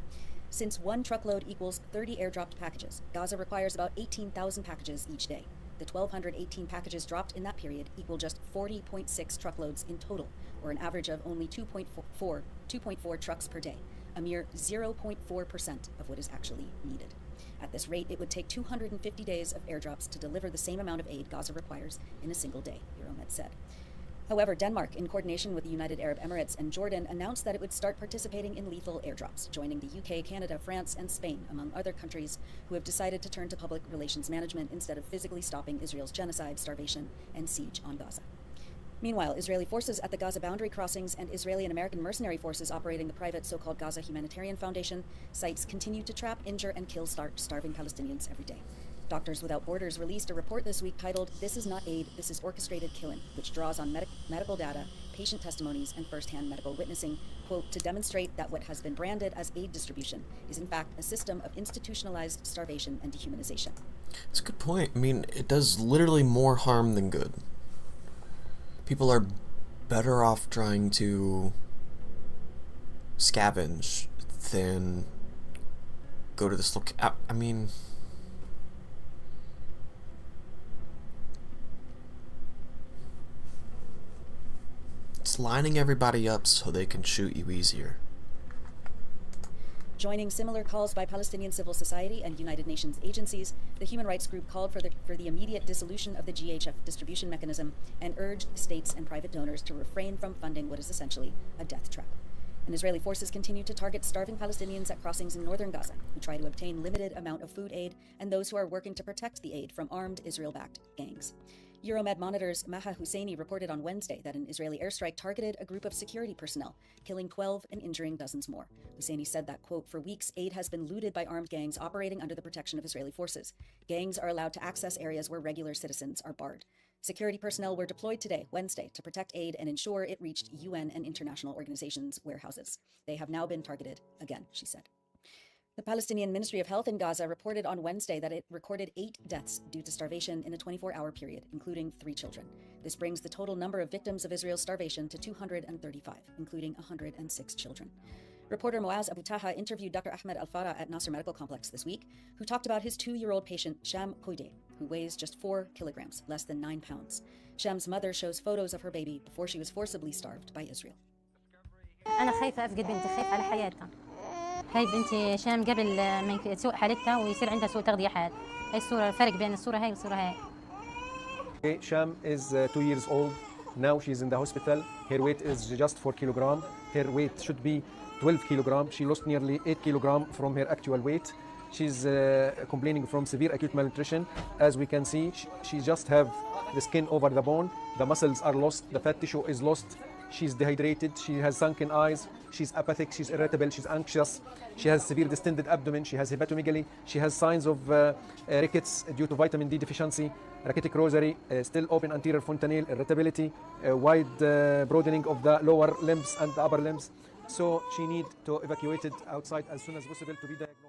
Since one truckload equals 30 airdropped packages, Gaza requires about 18,000 packages each day. The 1,218 packages dropped in that period equal just 40.6 truckloads in total, or an average of only 2.4 trucks per day, a mere 0.4% of what is actually needed. At this rate, it would take 250 days of airdrops to deliver the same amount of aid Gaza requires in a single day," Euromed said. However, Denmark, in coordination with the United Arab Emirates and Jordan, announced that it would start participating in lethal airdrops, joining the UK, Canada, France, and Spain, among other countries who have decided to turn to public relations management instead of physically stopping Israel's genocide, starvation, and siege on Gaza. Meanwhile, Israeli forces at the Gaza boundary crossings and Israeli and American mercenary forces operating the private so-called Gaza Humanitarian Foundation sites continue to trap, injure, and kill starving Palestinians every day. Doctors Without Borders released a report this week titled, "This is not aid, this is orchestrated killing," which draws on medical data, patient testimonies, and first-hand medical witnessing, quote, "to demonstrate that what has been branded as aid distribution is in fact a system of institutionalized starvation and dehumanization." It's a good point. I mean, it does literally more harm than good. People are better off trying to scavenge than go to this I mean, it's lining everybody up so they can shoot you easier. Joining similar calls by Palestinian civil society and United Nations agencies, the human rights group called for the immediate dissolution of the GHF distribution mechanism and urged states and private donors to refrain from funding what is essentially a death trap. And Israeli forces continue to target starving Palestinians at crossings in northern Gaza who try to obtain limited amount of food aid and those who are working to protect the aid from armed Israel-backed gangs. Euromed Monitor's Maha Husseini reported on Wednesday that an Israeli airstrike targeted a group of security personnel, killing 12 and injuring dozens more. Husseini said that, quote, for weeks, aid has been looted by armed gangs operating under the protection of Israeli forces. Gangs are allowed to access areas where regular citizens are barred. Security personnel were deployed today, Wednesday, to protect aid and ensure it reached UN and international organizations' warehouses. They have now been targeted again, she said. The Palestinian Ministry of Health in Gaza reported on Wednesday that it recorded 8 deaths due to starvation in a 24-hour period, including 3 children. This brings the total number of victims of Israel's starvation to 235, including 106 children. Reporter Moaz Abu Taha interviewed Dr. Ahmed Al-Farah at Nasser Medical Complex this week, who talked about his 2-year-old patient, Sham Koide, who weighs just 4 kilograms, less than 9 pounds. Sham's mother shows photos of her baby before she was forcibly starved by Israel. أنا خايفة أفقد بنتي، خايفة على حياتها. هاي بنتي شام قبل ما تسوء حالتها ويصير عندها سوء تغذية حاد. هاي الصورة، الفرق بين الصورة هاي والصورة هاي. Sham is 2 years old. Now she's in the hospital. Her weight is just 4 kilograms. Her weight should be 12 kilograms. She lost nearly 8 kilograms from her actual weight. She's complaining from severe acute malnutrition. As we can see, she just have the skin over the bone. The muscles are lost. The fat tissue is lost. She's dehydrated. She has sunken eyes. She's apathic. She's irritable. She's anxious. She has severe distended abdomen. She has hepatomegaly. She has signs of rickets due to vitamin D deficiency, rachitic rosary, still open anterior fontanelle, irritability, wide broadening of the lower limbs and the upper limbs. So she needs to evacuate it outside as soon as possible to be diagnosed.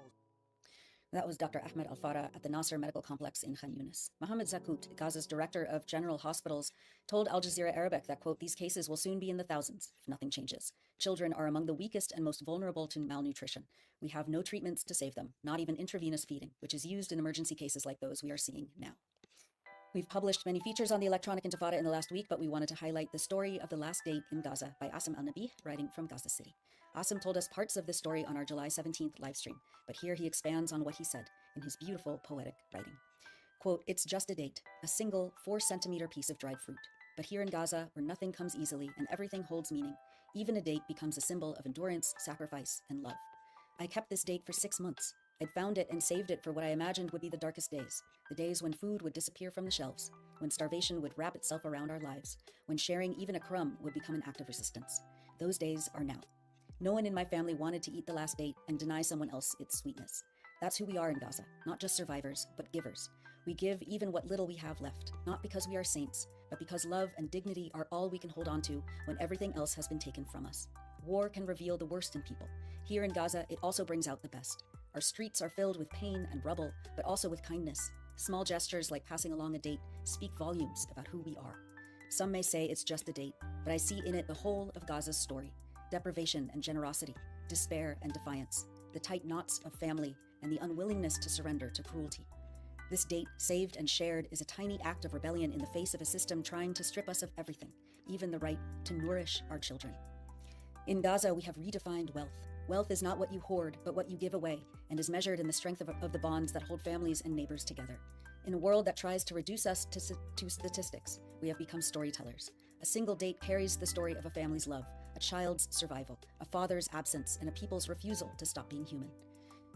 That was Dr. Ahmed Al-Farah at the Nasser Medical Complex in Khan Yunis. Mohammed Zakut, Gaza's director of general hospitals, told Al Jazeera Arabic that, quote, these cases will soon be in the thousands if nothing changes. Children are among the weakest and most vulnerable to malnutrition. We have no treatments to save them, not even intravenous feeding, which is used in emergency cases like those we are seeing now. We've published many features on the electronic intifada in the last week, but we wanted to highlight the story of the last date in Gaza by Asim Al-Nabi, writing from Gaza City. Asim told us parts of this story on our July 17th livestream, but here he expands on what he said in his beautiful poetic writing. Quote, it's just a date, a single 4-centimeter piece of dried fruit. But here in Gaza, where nothing comes easily and everything holds meaning, even a date becomes a symbol of endurance, sacrifice, and love. I kept this date for 6 months. I'd found it and saved it for what I imagined would be the darkest days, the days when food would disappear from the shelves, when starvation would wrap itself around our lives, when sharing even a crumb would become an act of resistance. Those days are now. No one in my family wanted to eat the last date and deny someone else its sweetness. That's who we are in Gaza, not just survivors, but givers. We give even what little we have left, not because we are saints, but because love and dignity are all we can hold on to when everything else has been taken from us. War can reveal the worst in people. Here in Gaza, it also brings out the best. Our streets are filled with pain and rubble, but also with kindness. Small gestures like passing along a date speak volumes about who we are. Some may say it's just a date, but I see in it the whole of Gaza's story. Deprivation and generosity, despair and defiance, the tight knots of family, and the unwillingness to surrender to cruelty. This date, saved and shared, is a tiny act of rebellion in the face of a system trying to strip us of everything, even the right to nourish our children. In Gaza, we have redefined wealth. Wealth is not what you hoard, but what you give away, and is measured in the strength of the bonds that hold families and neighbors together. In a world that tries to reduce us to statistics, we have become storytellers. A single date carries the story of a family's love, a child's survival, a father's absence, and a people's refusal to stop being human.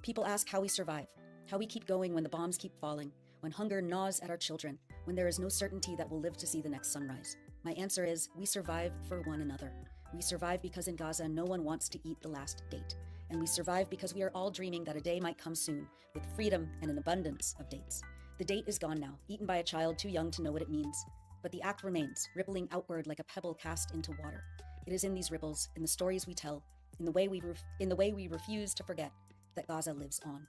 People ask how we survive, how we keep going when the bombs keep falling, when hunger gnaws at our children, when there is no certainty that we'll live to see the next sunrise. My answer is, we survive for one another. We survive because in Gaza, no one wants to eat the last date. And we survive because we are all dreaming that a day might come soon, with freedom and an abundance of dates. The date is gone now, eaten by a child too young to know what it means. But the act remains, rippling outward like a pebble cast into water. It is in these ripples, in the stories we tell, in the way we refuse to forget, that Gaza lives on.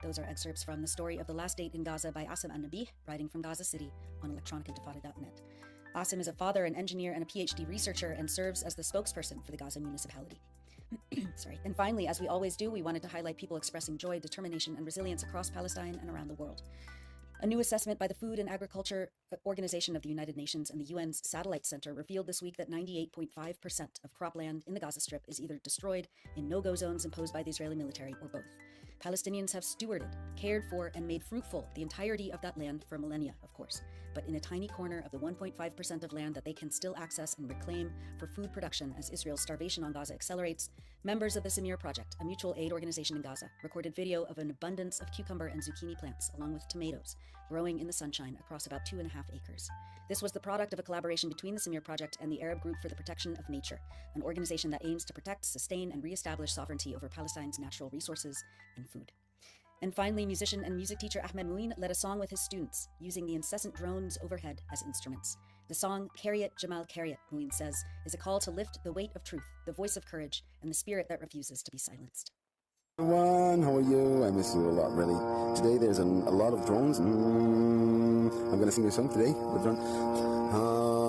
Those are excerpts from The Story of the Last Date in Gaza by Asim Al-Nabi, writing from Gaza City on electronicintifada.net. Asim is a father, an engineer, and a PhD researcher, and serves as the spokesperson for the Gaza municipality. Sorry. And finally, as we always do, we wanted to highlight people expressing joy, determination, and resilience across Palestine and around the world. A new assessment by the Food and Agriculture Organization of the United Nations and the UN's Satellite Center revealed this week that 98.5% of cropland in the Gaza Strip is either destroyed in no-go zones imposed by the Israeli military or both. Palestinians have stewarded, cared for, and made fruitful the entirety of that land for millennia, of course. But in a tiny corner of the 1.5% of land that they can still access and reclaim for food production as Israel's starvation on Gaza accelerates, members of the Samir Project, a mutual aid organization in Gaza, recorded video of an abundance of cucumber and zucchini plants, along with tomatoes, growing in the sunshine across about 2.5 acres. This was the product of a collaboration between the Samir Project and the Arab Group for the Protection of Nature, an organization that aims to protect, sustain, and reestablish sovereignty over Palestine's natural resources and food. And finally, musician and music teacher Ahmed Mouin led a song with his students, using the incessant drones overhead as instruments. The song Carry Jamal Carry Mouin says, is a call to lift the weight of truth, the voice of courage, and the spirit that refuses to be silenced. Everyone, how are you? I miss you a lot, really. Today there's a lot of drones. I'm going to sing a song today with drone.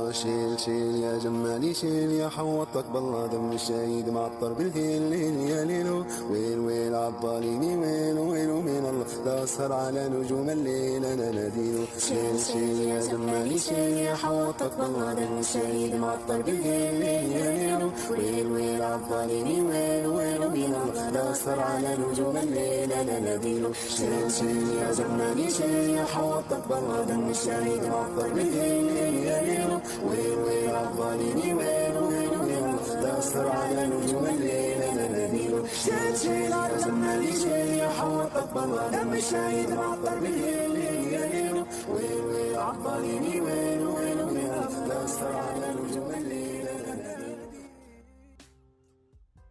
شيل شيل يا جمالي شيل يا حوطك بالله دم الشهيد معطر بالهيل يا ليلو ويل ويل عالظالمي ويل ويل من الله لا أسهر على نجوم الليل أنا ناديله شيل شيل يا جمالي شيل يا حوطك بالله دم الشهيد معطر بالهيل يا ليلو ويل ويل عالظالمي ويل ويل من الله لا أسهر على نجوم الليل أنا ناديله شيل شيل يا جمالي شيل يا حوطك بالله دم الشهيد معطر بالهيل يا ليلو ويل ويل عالظالمي ويل ويل ويل لا أسهر على نجوم الليل أنا ناديله شيل شيل يا جمالي شيل يا حوطك بالله دم الشهيد معطر بالهيل يا ليلو ويل ويل عالظالمي ويل ويل ويل لا أسهر على نجوم الليل أنا ناديله.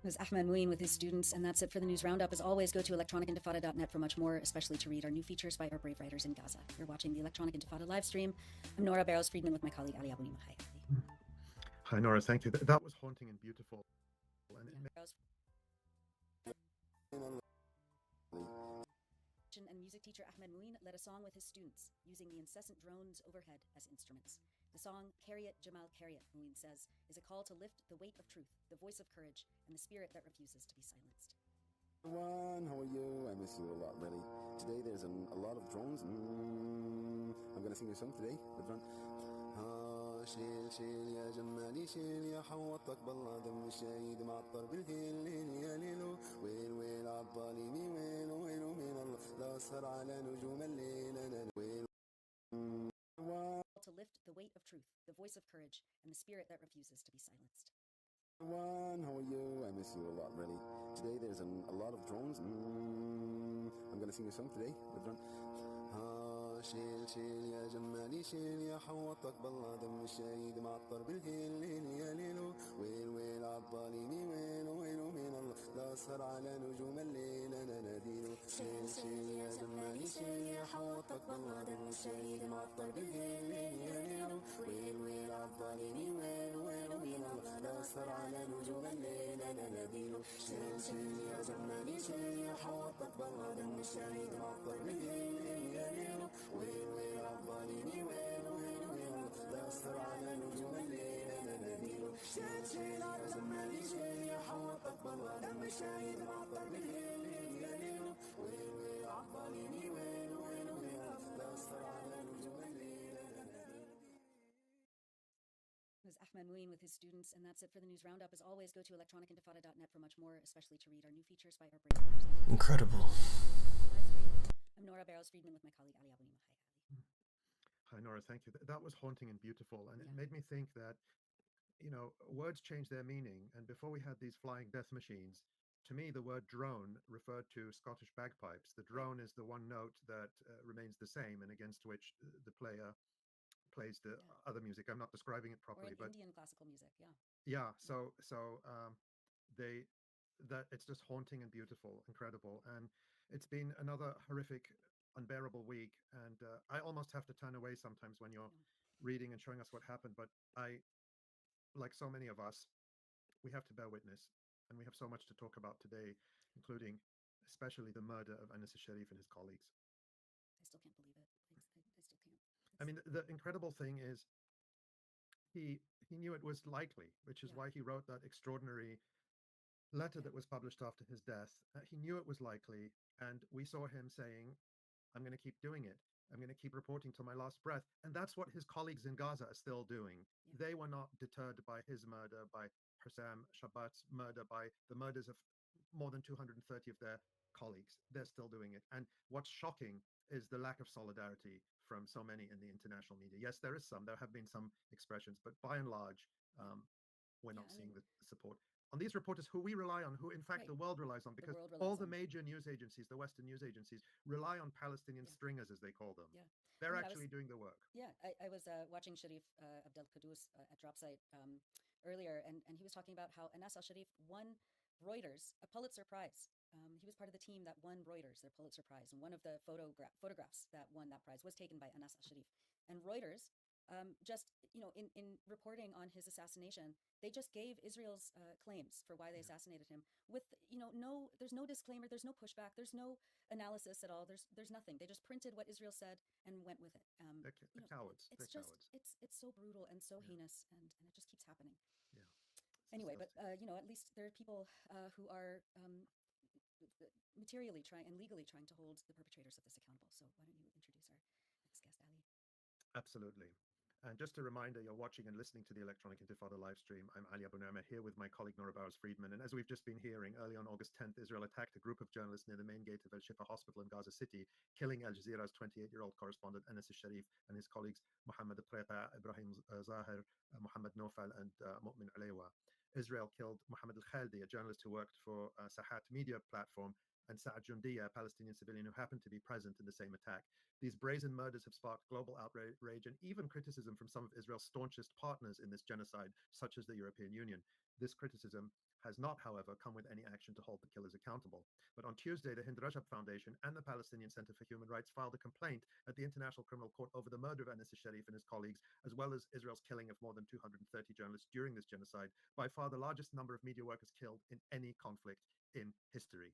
It was Ahmed Mouin with his students, and that's it for the news roundup. As always, go to electronicintifada.net for much more, especially to read our new features by our brave writers in Gaza. You're watching the Electronic Intifada live stream. I'm Nora Barrows-Friedman with my colleague Ali Abunimah. Hi, Ali. Hi, Nora. Thank you. That was haunting and beautiful. And and music teacher Ahmed Mouin led a song with his students, using the incessant drones overhead as instruments. The song Carry Jamal Carry Mouin says, is a call to lift the weight of truth, the voice of courage, and the spirit that refuses to be silenced. Everyone, how are you? I miss you a lot, really. Today there's a lot of drones. I'm going to sing a song today with drone. شيل شيل يا جمالي شيل يا حوطك بالله دم الشهيد معطر بالهيل يا ليلو ويل ويل عالظالمي ويل ويل من الله لا أسهر على نجوم الليل أنا ويل. To lift the weight of truth, the voice of courage, and the spirit that refuses to be silenced. Everyone, how are you? I miss you a lot, really. Today there's a lot of drones. I'm going to sing a song today with drone. شيل شيل يا جمالي شيل يا حوطك بالله دم الشهيد معطر بالهيل يا ليلو ويل ويل عالظالمي ويل ويل من الله لا أسهر على نجوم الليل أنا ناديله شيل شيل يا جمالي شيل يا حوطك بالله دم الشهيد معطر بالهيل يا ليلو ويل ويل عالظالمي ويل ويل من الله لا أسهر على نجوم الليل أنا ناديله شيل شيل يا جمالي شيل يا حوطك بالله دم الشهيد معطر بالهيل يا ليلو ويل ويل عالظالمي ويل ويل ويل لا أسهر على نجوم الليل أنا ناديله شيل شيل يا جمالي شيل يا حوطك بالله دم الشهيد معطر بالهيل يا ليلو ويل ويل عالظالمي ويل ويل ويل لا أسهر على نجوم الليل أنا ناديله. It was Ahmed Mouin with his students, and that's it for the news roundup. As always, go to electronicintifada.net for much more, especially to read our new features by our brave writers. Incredible. I'm Nora Barrows-Friedman with my colleague Ali Abunimah. Hi, Ali. Hi, Nora. Thank you. That was haunting and beautiful. And it made me think that, you know, words change their meaning. And before we had these flying death machines, to me, the word drone referred to Scottish bagpipes. The drone is the one note that remains the same and against which the player plays the other music. I'm not describing it properly, but Indian classical music, that it's just haunting and beautiful, incredible. And it's been another horrific, unbearable week. And I almost have to turn away sometimes when you're reading and showing us what happened. But I, like so many of us, we have to bear witness. And we have so much to talk about today, including especially the murder of Anas Sharif and his colleagues. I still can't believe it. I still can't. I mean, the incredible thing is he knew it was likely, which is why he wrote that extraordinary letter that was published after his death. He knew it was likely, and we saw him saying, I'm going to keep doing it. I'm going to keep reporting till my last breath. And that's what his colleagues in Gaza are still doing. They were not deterred by his murder, by Hussam Shabbat's murder, by the murders of more than 230 of their colleagues. They're still doing it. And what's shocking is the lack of solidarity from so many in the international media. Yes, there have been some expressions, but by and large, we're not seeing the support. On these reporters who we rely on, who in fact the world relies on, because all the major news agencies, the Western news agencies, rely on Palestinian stringers, as they call them. Yeah. They're actually doing the work. Yeah, I was watching Sharif Abdel Qaddous at Dropsite earlier, and he was talking about how Anas al-Sharif won Reuters a Pulitzer Prize. He was part of the team that won Reuters their Pulitzer Prize, and one of the photographs that won that prize was taken by Anas al-Sharif. And Reuters, just in reporting on his assassination, they just gave Israel's claims for why they assassinated him with there's no disclaimer, there's no pushback, there's no analysis at all. There's nothing. They just printed what Israel said and went with it. They're cowards. It's they're just cowards. it's so brutal and so heinous, and it just keeps happening. Yeah. Anyway, but at least there are people who are materially and legally trying to hold the perpetrators of this accountable. So why don't you introduce our next guest, Ali? Absolutely. And just a reminder, you're watching and listening to the Electronic Intifada live stream. I'm Ali Abu Nu'aima here with my colleague Nora Bowers-Friedman. And as we've just been hearing, early on August 10th, Israel attacked a group of journalists near the main gate of El Shifa Hospital in Gaza City, killing Al Jazeera's 28-year-old correspondent Anas al-Sharif and his colleagues Mohammed Preta, Ibrahim Zahir, Mohammed Nofal, and Mu'min Alaywa. Israel killed Mohammed al-Khaldi, a journalist who worked for Sahat media platform, and Saad Jundiya, a Palestinian civilian who happened to be present in the same attack. These brazen murders have sparked global outrage and even criticism from some of Israel's staunchest partners in this genocide, such as the European Union. This criticism has not, however, come with any action to hold the killers accountable. But on Tuesday, the Hind Rajab Foundation and the Palestinian Center for Human Rights filed a complaint at the International Criminal Court over the murder of Anas al-Sharif and his colleagues, as well as Israel's killing of more than 230 journalists during this genocide, by far the largest number of media workers killed in any conflict in history.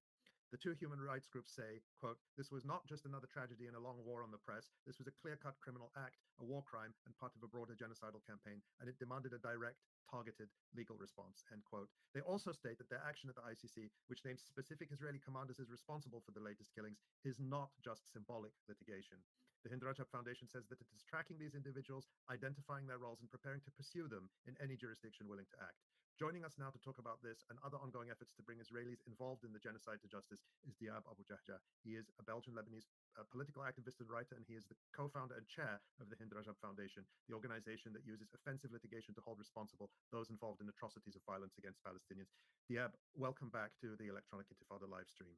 The two human rights groups say, quote, "This was not just another tragedy and a long war on the press. This was a clear-cut criminal act, a war crime, and part of a broader genocidal campaign, and it demanded a direct, targeted legal response," end quote. They also state that their action at the ICC, which names specific Israeli commanders as responsible for the latest killings, is not just symbolic litigation. The Hind Rajab Foundation says that it is tracking these individuals, identifying their roles, and preparing to pursue them in any jurisdiction willing to act. Joining us now to talk about this and other ongoing efforts to bring Israelis involved in the genocide to justice is Diab Abu Jahja. He is a Belgian-Lebanese political activist and writer, and he is the co-founder and chair of the Hind Rajab Foundation, the organization that uses offensive litigation to hold responsible those involved in atrocities of violence against Palestinians. Diab, welcome back to the Electronic Intifada live stream.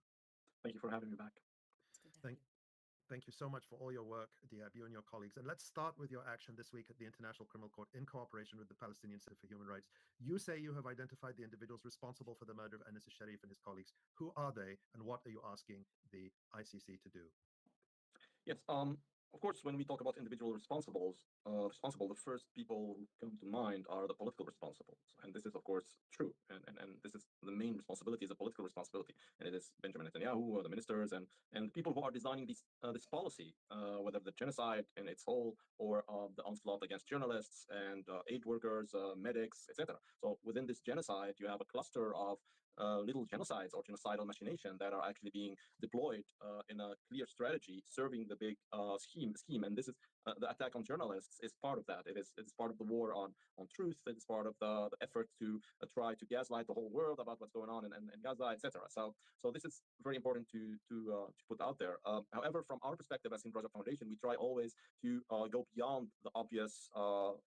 Thank you for having me back. It's good to have you. Thank you so much for all your work, Diab, you and your colleagues. And let's start with your action this week at the International Criminal Court in cooperation with the Palestinian Center for Human Rights. You say you have identified the individuals responsible for the murder of Anas al-Sharif and his colleagues. Who are they, and what are you asking the ICC to do? Yes, of course, when we talk about individual responsible, the first people who come to mind are the political responsibles. And this is, of course, true. And this is the main responsibility, is a political responsibility. And it is Benjamin Netanyahu, the ministers, and the people who are designing this policy, whether the genocide in its whole or the onslaught against journalists and aid workers, medics, etc. So within this genocide, you have a cluster of little genocides or genocidal machination that are actually being deployed in a clear strategy, serving the big scheme. And this is the attack on journalists is part of that. It's part of the war on truth. It's part of the effort to try to gaslight the whole world about what's going on in Gaza, etc. So this is very important to put out there. However, from our perspective as Hind Rajab Foundation, we try always to go beyond the obvious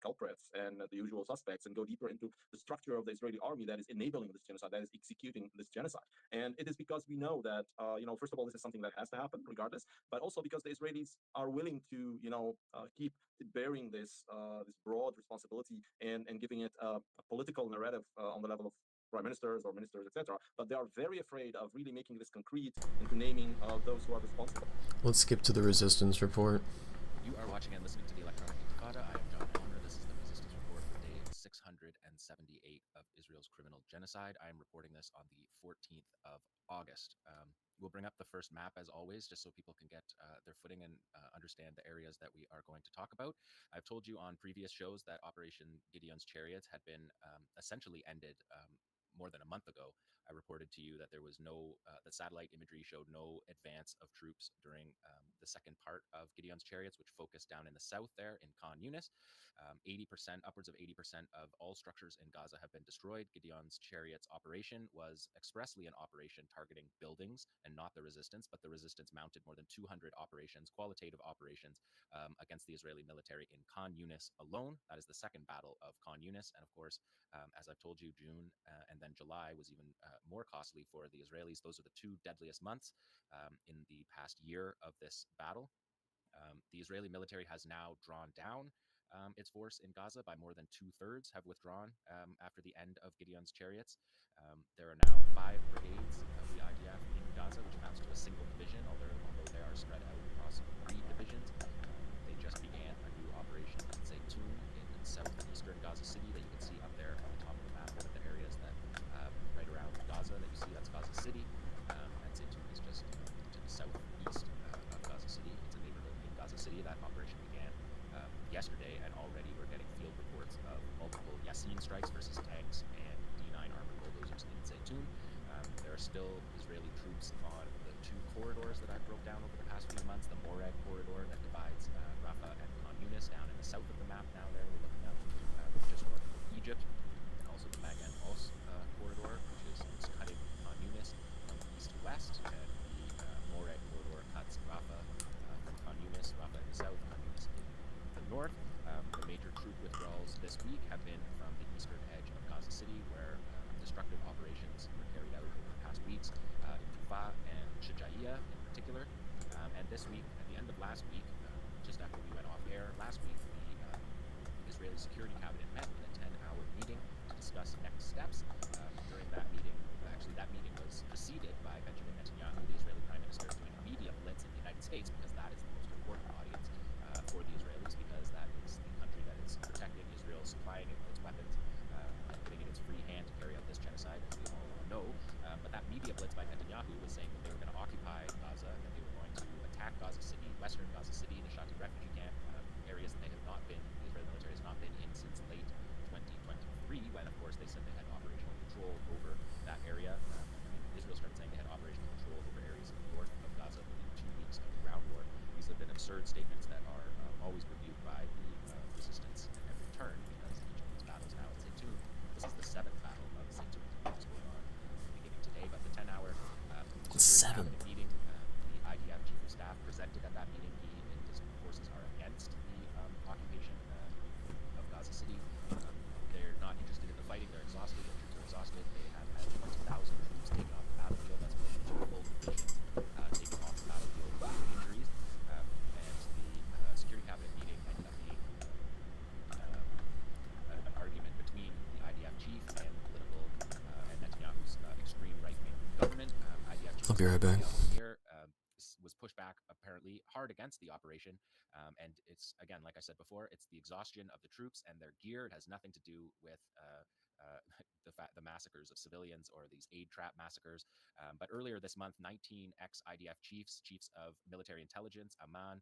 culprits and the usual suspects and go deeper into the structure of the Israeli army that is enabling this genocide, that is executing this genocide. And it is because we know that, first of all, this is something that has to happen regardless, but also because the Israelis are willing to, keep bearing this broad responsibility and giving it a political narrative on the level of prime ministers or ministers, etc. But they are very afraid of really making this concrete into naming those who are responsible. Let's skip to the resistance report. You are watching and listening to the Electronic Intifada. I am John Elmer. This is the resistance report for day 678 of Israel's criminal genocide. I am reporting this on the 14th of August. We'll bring up the first map as always, just so people can get their footing and understand the areas that we are going to talk about. I've told you on previous shows that Operation Gideon's Chariots had been essentially ended more than a month ago, I reported to you that there was the satellite imagery showed no advance of troops during the second part of Gideon's chariots, which focused down in the south there in Khan Yunis. 80%, upwards of 80% of all structures in Gaza have been destroyed. Gideon's chariots operation was expressly an operation targeting buildings and not the resistance, but the resistance mounted more than 200 operations, qualitative operations, against the Israeli military in Khan Yunis alone. That is the second battle of Khan Yunis. And of course, as I've told you, June and then July was even more costly for the Israelis. Those are the two deadliest months in the past year of this battle. The Israeli military has now drawn down its force in Gaza by more than 2/3 have withdrawn after the end of Gideon's chariots. There are now 5 brigades of the IDF in Gaza, which amounts to a single division, although they are spread out across 3 divisions. They just began a new operation in Zaytun in southeastern Gaza City that you can see up there on the top of the map, one of the areas that right around Gaza that you see, that's Gaza City. And Zaytun is just to the southeast of Gaza City. It's a neighborhood in Gaza City. That operation began yesterday, and already we're getting field reports of multiple Yasin strikes versus tanks and D9 armored bulldozers in Zaytun. There are still Israeli troops on the 2 corridors that I broke down over the past few months. The Moreg corridor that divides Rafah and Khan Yunis down in the south of the map. Now there we're looking up just north of Egypt, and also the Magan Os corridor, which is cutting Khan Yunis from east to west, and the Moreg corridor cuts Rafah from Khan Yunis, Rafah in the south, Khan Yunis in the north. The major troop withdrawals this week have been from the eastern edge of Gaza City, where destructive operations were carried out over the past weeks in Tufa and Shajaiya in particular. And this week, at the end of last week, just after we went off air last week, the Israeli Security Cabinet met in a 10-hour meeting to discuss next steps. During that meeting, actually that meeting was preceded by Benjamin Netanyahu, the Israeli Prime Minister, doing a media blitz in the United States, because that is the most important audience for the Israelis, because that is the country that is protecting Israel, supplying it with its weapons, and putting it in its free hand to carry out this genocide, as we all know. But that media blitz by Netanyahu was saying that they were going to occupy Gaza, and they were going to attack Gaza City, western Gaza City, the Shati refugee camp, areas that they have not been, the Israeli military has not been in since late 2023, when, of course, they said they had operational control over that area. Israel started saying they had operational control over areas north of Gaza within 2 weeks of the ground war. These have been absurd statements that are always rebuked by the resistance at every turn, because each of these battles now at Zaytun, this is the 7th battle of Zaytun that's going on beginning today, but the 10-hour meeting, the IDF chief of staff presented at that meeting. He and his forces are against the occupation of Gaza City. They're not interested in the fighting. They're exhausted. Their troops are exhausted. They have had 20,000 troops taken off the battlefield. That's more than 2 full divisions taken off the battlefield with injuries. And the Security Cabinet meeting ended up being an argument between the IDF chief and political and Netanyahu's extreme right-wing government. IDF chief I'll be right back. Was pushed back apparently hard against the operation, and it's, again, like I said before, it's the exhaustion of the troops and their gear. It has nothing to do with the massacres of civilians or these aid trap massacres. But earlier this month, 19 ex-IDF chiefs of military intelligence, Amman,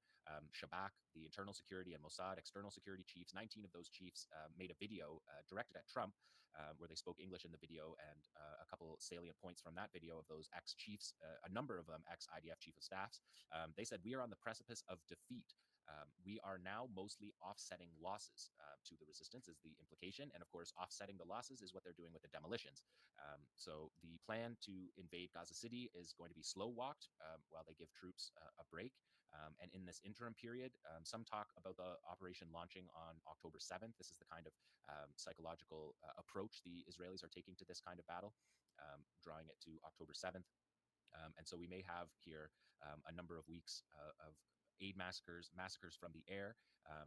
Shabak, the internal security, and Mossad external security chiefs, 19 of those chiefs made a video directed at Trump, where they spoke English in the video, and a couple salient points from that video of those ex-chiefs, a number of them ex-IDF chief of staffs. They said, "We are on the precipice of defeat. We are now mostly offsetting losses to the resistance," is the implication. And of course, offsetting the losses is what they're doing with the demolitions. So the plan to invade Gaza City is going to be slow walked while they give troops a break. And in this interim period, some talk about the operation launching on October 7th. This is the kind of psychological approach the Israelis are taking to this kind of battle, drawing it to October 7th. And so we may have here a number of weeks of aid massacres from the air,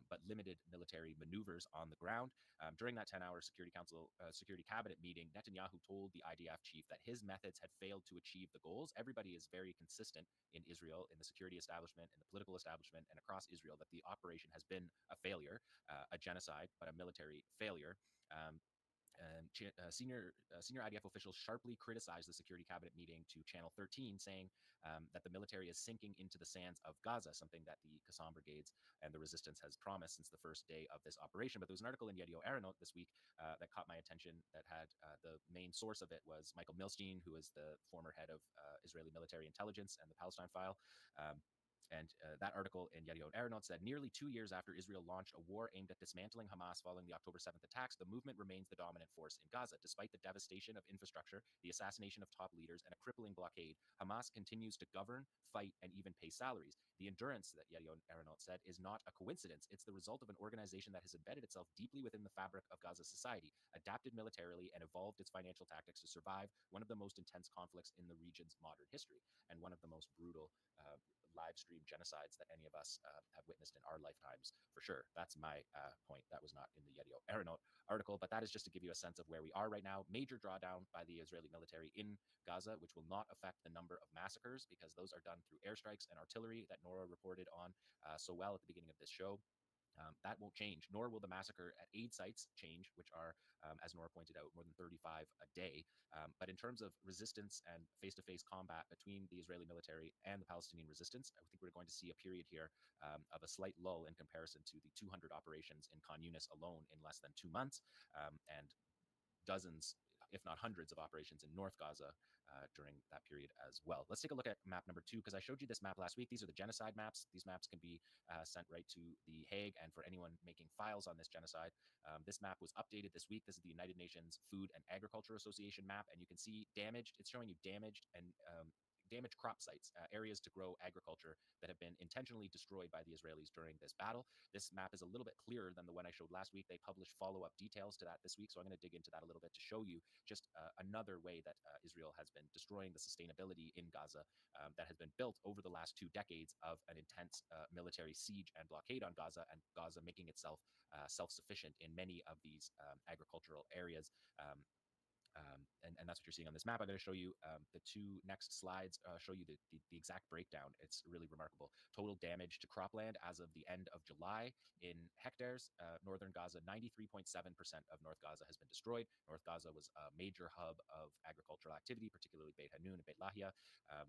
but limited military maneuvers on the ground. During that 10-hour Security Cabinet meeting, Netanyahu told the IDF chief that his methods had failed to achieve the goals. Everybody is very consistent in Israel, in the security establishment, in the political establishment, and across Israel, that the operation has been a failure, a genocide, but a military failure. Senior IDF officials sharply criticized the Security Cabinet meeting to Channel 13, saying that the military is sinking into the sands of Gaza, something that the Qassam brigades and the resistance has promised since the first day of this operation. But there was an article in Yedioth Ahronot this week that caught my attention that had the main source of it was Michael Milstein, who is the former head of Israeli military intelligence and the Palestine File. And that article in Yedioth Ahronot said, nearly 2 years after Israel launched a war aimed at dismantling Hamas following the October 7th attacks, the movement remains the dominant force in Gaza. Despite the devastation of infrastructure, the assassination of top leaders, and a crippling blockade, Hamas continues to govern, fight, and even pay salaries. The endurance, that Yedioth Ahronot said, is not a coincidence. It's the result of an organization that has embedded itself deeply within the fabric of Gaza society, adapted militarily, and evolved its financial tactics to survive one of the most intense conflicts in the region's modern history, and one of the most brutal live stream genocides that any of us have witnessed in our lifetimes, for sure. That's my point. That was not in the Yedioth Ahronot article, but that is just to give you a sense of where we are right now. Major drawdown by the Israeli military in Gaza, which will not affect the number of massacres because those are done through airstrikes and artillery that Nora reported on so well at the beginning of this show. That won't change, nor will the massacre at aid sites change, which are, as Nora pointed out, more than 35 a day. But in terms of resistance and face-to-face combat between the Israeli military and the Palestinian resistance, I think we're going to see a period here of a slight lull in comparison to the 200 operations in Khan Yunis alone in less than 2 months, and dozens, if not hundreds, of operations in North Gaza during that period as well. Let's take a look at map number 2, because I showed you this map last week. These are the genocide maps. These maps can be sent right to The Hague, and for anyone making files on this genocide, this map was updated this week. This is the United Nations Food and Agriculture Association map, and you can see damaged. It's showing you damaged and damaged crop sites, areas to grow agriculture that have been intentionally destroyed by the Israelis during this battle. This map is a little bit clearer than the one I showed last week. They published follow-up details to that this week, so I'm going to dig into that a little bit to show you just another way that Israel has been destroying the sustainability in Gaza that has been built over the last 2 decades of an intense military siege and blockade on Gaza, and Gaza making itself self-sufficient in many of these agricultural areas. And that's what you're seeing on this map. I'm going to show you the 2 next slides, show you the exact breakdown. It's really remarkable. Total damage to cropland as of the end of July in hectares. Northern Gaza, 93.7% of North Gaza has been destroyed. North Gaza was a major hub of agricultural activity, particularly Beit Hanun and Beit Lahia,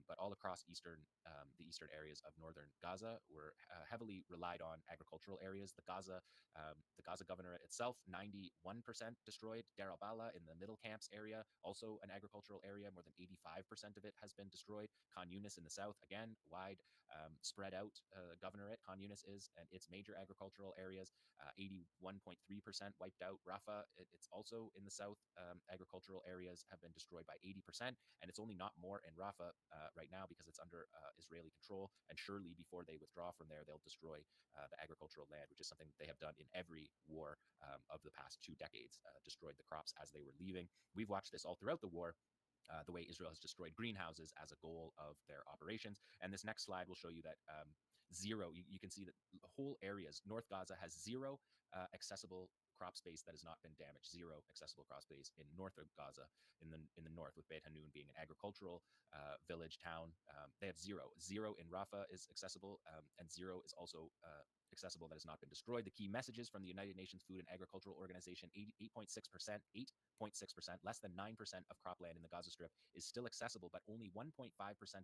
but all across the eastern areas of northern Gaza were heavily relied on agricultural areas. The Gaza governorate itself, 91% destroyed. Deir al-Balah in the middle camps area, also an agricultural area, more than 85% of it has been destroyed. Khan Yunis in the south, again, wide spread out governorate Khan Yunis is, and its major agricultural areas, 81.3% wiped out. Rafah, it's also in the south, agricultural areas have been destroyed by 80%, and it's only not more in Rafah right now because it's under Israeli control, and surely before they withdraw from there, they'll destroy the agricultural land, which is something they have done in every war of the past 2 decades, destroyed the crops as they were leaving. We've watched this all throughout the war, the way Israel has destroyed greenhouses as a goal of their operations. And this next slide will show you that zero, you can see that whole areas, North Gaza has zero accessible crop space that has not been damaged. Zero accessible crop space in north of Gaza, in the north, with Beit Hanun being an agricultural village town. They have zero. Zero in Rafah is accessible, and zero is also accessible that has not been destroyed. The key messages from the United Nations Food and Agricultural Organization, 8.6%, less than 9% of cropland in the Gaza Strip is still accessible, but only 1.5%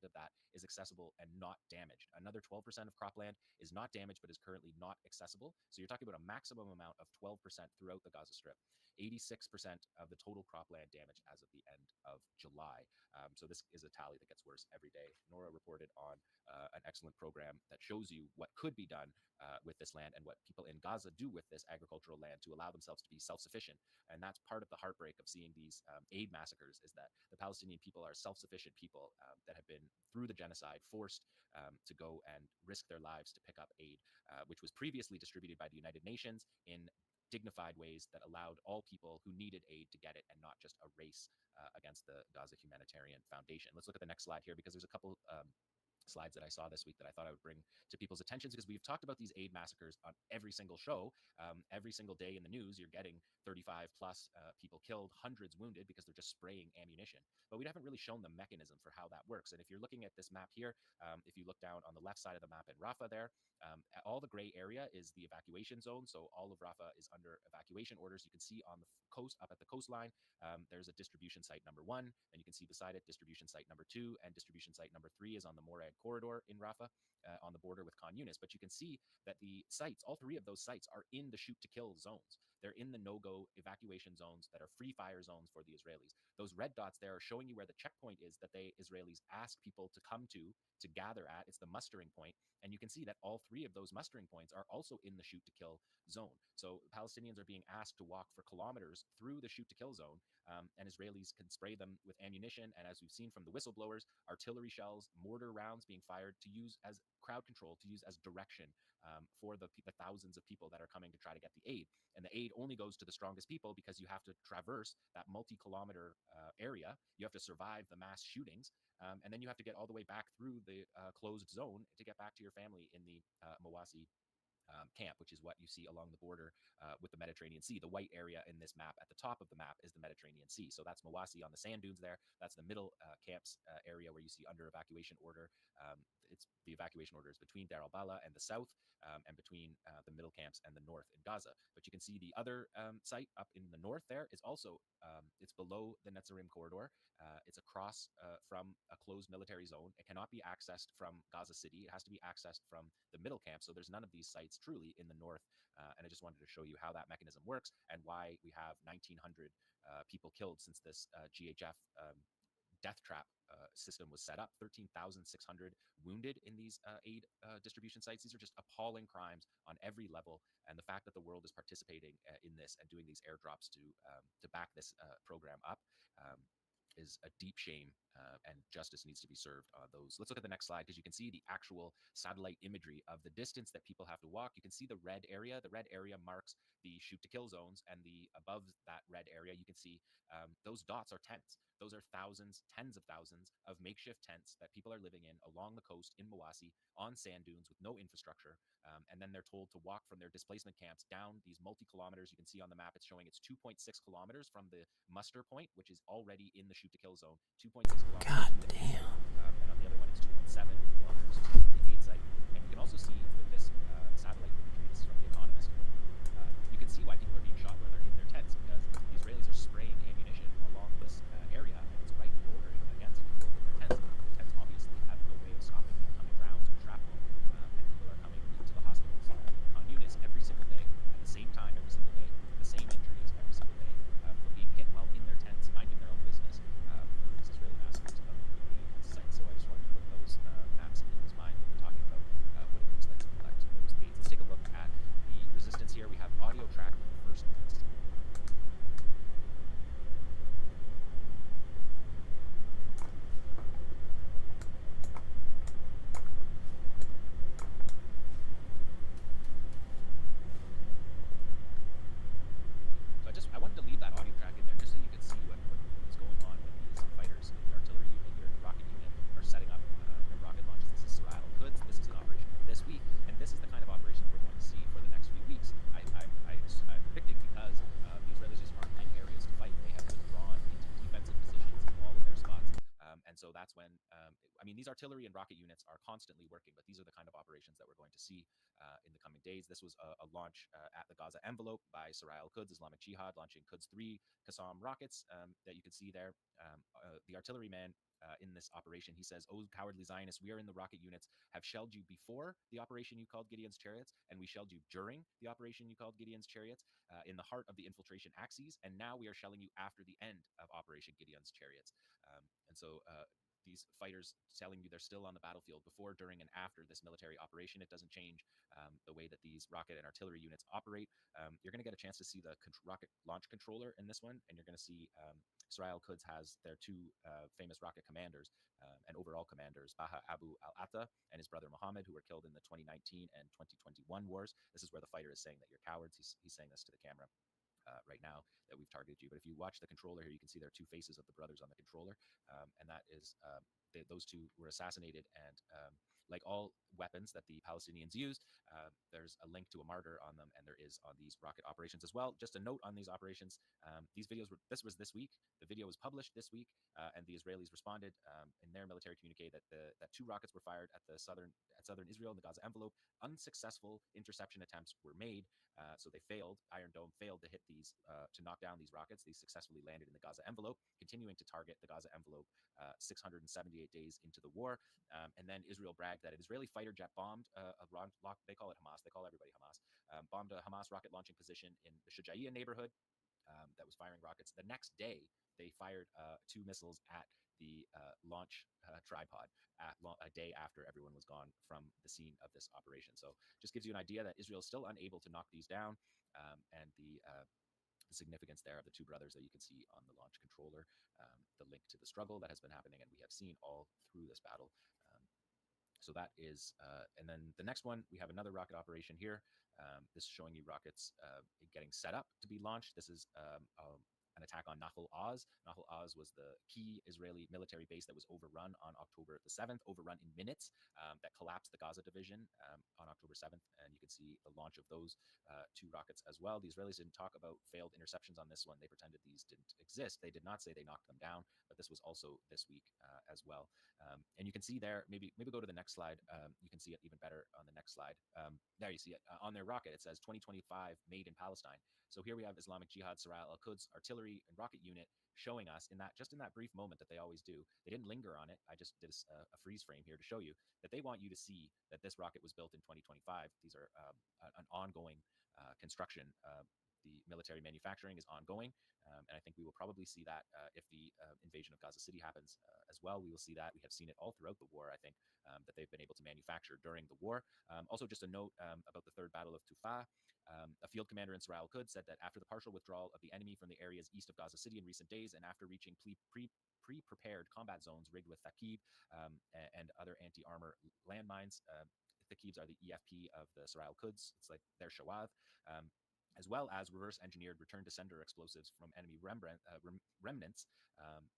of that is accessible and not damaged. Another 12% of cropland is not damaged, but is currently not accessible. So you're talking about a maximum amount of 12% throughout the Gaza Strip. 86% of the total cropland damage as of the end of July. So this is a tally that gets worse every day. Nora reported on an excellent program that shows you what could be done with this land and what people in Gaza do with this agricultural land to allow themselves to be self-sufficient. And that's part of the heartbreak of seeing these aid massacres, is that the Palestinian people are self-sufficient people that have been, through the genocide, forced to go and risk their lives to pick up aid, which was previously distributed by the United Nations in dignified ways that allowed all people who needed aid to get it, and not just a race against the Gaza Humanitarian Foundation. Let's look at the next slide here, because there's a couple slides that I saw this week that I thought I would bring to people's attentions, because we've talked about these aid massacres on every single show. Every single day in the news, you're getting 35 plus people killed, hundreds wounded, because they're just spraying ammunition. But we haven't really shown the mechanism for how that works. And if you're looking at this map here, if you look down on the left side of the map in Rafah there, all the gray area is the evacuation zone. So all of Rafah is under evacuation orders. You can see on the coast, up at the coastline, there's a distribution site number 1, and you can see beside it distribution site number 2, and distribution site number 3 is on the Morag corridor in Rafah, on the border with Khan Yunis. But you can see that the sites, all 3 of those sites, are in the shoot to kill zones. They're in the no-go evacuation zones that are free fire zones for the Israelis. Those red dots there are showing you where the checkpoint is that the Israelis ask people to come to gather at. It's the mustering point. And you can see that all 3 of those mustering points are also in the shoot to kill zone. So Palestinians are being asked to walk for kilometers through the shoot to kill zone, and Israelis can spray them with ammunition. And as we've seen from the whistleblowers, artillery shells, mortar rounds being fired to use as crowd control, to use as direction for the thousands of people that are coming to try to get the aid. And the aid only goes to the strongest people, because you have to traverse that multi-kilometer area. You have to survive the mass shootings. And then you have to get all the way back through the closed zone to get back to your family in the Mawasi camp, which is what you see along the border with the Mediterranean Sea. The white area in this map at the top of the map is the Mediterranean Sea. So that's Mawasi on the sand dunes there. That's the middle camps area where you see under evacuation order. It's the evacuation order is between Dar al-Bala and the south, and between the middle camps and the north in Gaza. But you can see the other site up in the north there is also, it's below the Netzarim corridor. It's across from a closed military zone. It cannot be accessed from Gaza City. It has to be accessed from the middle camp. So there's none of these sites truly in the north. And I just wanted to show you how that mechanism works and why we have 1,900 people killed since this GHF death trap system was set up. 13,600 wounded in these aid distribution sites. These are just appalling crimes on every level. And the fact that the world is participating in this and doing these airdrops to back this program up is a deep shame, and justice needs to be served on those. Let's look at the next slide, because you can see the actual satellite imagery of the distance that people have to walk. You can see the red area. The red area marks the shoot to kill zones, and the above that red area, you can see those dots are tents. Those are thousands, tens of thousands of makeshift tents that people are living in along the coast in Mawasi on sand dunes with no infrastructure. And then they're told to walk from their displacement camps down these multi-kilometers. You can see on the map, it's showing it's 2.6 kilometers from the muster point, which is already in the shoot to kill zone. 2.6 kilometers. God damn. And on the other one, it's 2.7 kilometers to the aid site. And you can also see with this satellite imagery, this is from The Economist, you can see why people are being shot where they're in their tents, because the Israelis are spraying ammunition along this area, and it's right bordering against people in their tents. The tents obviously have no way of stopping incoming rounds or shrapnel, and people are coming to the hospitals in Khan Yunis every single day, at the same time every single day, the same injuries every single day, for being hit while in their tents, minding their own business, for these Israeli massacres of the site. So I just wanted to put those maps in people's mind when we're talking about what it looks like to collect those aids. Let's take a look at the resistance here. We have audio track first. I wanted to leave that audio track in there just so you could see what is going on when these fighters in the artillery unit here, the rocket unit, are setting up their rocket launches. This is Sarai al-Quds. This is an operation for this week, and this is the kind of operations we're going to see for the next few weeks. I'm predicting, because the Israelis just aren't in areas to fight. They have withdrawn into defensive positions in all of their spots, and so that's when, I mean, these artillery and rocket units are constantly working, but these are the kind of operations that we're going to see in the coming days. This was a launch at the Gaza envelope by Sarai al-Quds Islamic Jihad, launching Quds 3 Qassam rockets that you can see there. The artilleryman in this operation, he says, "Oh, cowardly Zionists, we are in the rocket units, have shelled you before the operation you called Gideon's Chariots, and we shelled you during the operation you called Gideon's Chariots, in the heart of the infiltration axes, and now we are shelling you after the end of Operation Gideon's Chariots." And so these fighters telling you they're still on the battlefield before, during, and after this military operation. It doesn't change the way that these rocket and artillery units operate. You're going to get a chance to see the rocket launch controller in this one, and you're going to see Sarai al-Quds has their 2 famous rocket commanders and overall commanders, Baha Abu al-Atta and his brother Muhammad, who were killed in the 2019 and 2021 wars. This is where the fighter is saying that you're cowards. He's saying this to the camera. right now that we've targeted you. But if you watch the controller here, you can see there are two faces of the brothers on the controller, and that is those two were assassinated. And like all weapons that the Palestinians used, there's a link to a martyr on them, and there is on these rocket operations as well. Just a note on these operations: these videos were this week. The video was published this week, and the Israelis responded in their military communique that that 2 rockets were fired at southern Israel in the Gaza envelope. Unsuccessful interception attempts were made, so they failed. Iron Dome failed to hit these to knock down these rockets. These successfully landed in the Gaza envelope, continuing to target the Gaza envelope 678 days into the war. And then Israel bragged that an Israeli fighter jet bombed they call it Hamas. They call everybody Hamas. Bombed a Hamas rocket launching position in the Shujaiya neighborhood that was firing rockets. The next day, they fired 2 missiles at the launch tripod a day after everyone was gone from the scene of this operation. So just gives you an idea that Israel is still unable to knock these down, and the significance there of the 2 brothers that you can see on the launch controller, the link to the struggle that has been happening and we have seen all through this battle. So that is, and then the next one, we have another rocket operation here. This is showing you rockets getting set up to be launched. This is an attack on Nahal Oz. Nahal Oz was the key Israeli military base that was overrun on October the 7th, overrun in minutes, that collapsed the Gaza division on October 7th. And you can see the launch of those 2 rockets as well. The Israelis didn't talk about failed interceptions on this one. They pretended these didn't exist. They did not say they knocked them down, but this was also this week as well. And you can see there, maybe go to the next slide. You can see it even better on the next slide. There you see it on their rocket. It says 2025 made in Palestine. So here we have Islamic Jihad Saraya al-Quds artillery and rocket unit showing us in that brief moment that they always do. They didn't linger on it. I just did a freeze frame here to show you that they want you to see that this rocket was built in 2025. These are an ongoing construction. The military manufacturing is ongoing, and I think we will probably see that if the invasion of Gaza City happens as well. We will see that. We have seen it all throughout the war, I think, that they've been able to manufacture during the war. Also, just a note about the third battle of Tufah. A field commander in Saraya al-Quds said that after the partial withdrawal of the enemy from the areas east of Gaza City in recent days, and after reaching pre-prepared combat zones rigged with Thaqib and other anti-armor landmines, Thaqibs are the EFP of the Saraya al-Quds. It's like their Shawad. As well as reverse-engineered return-to-sender explosives from enemy remnants.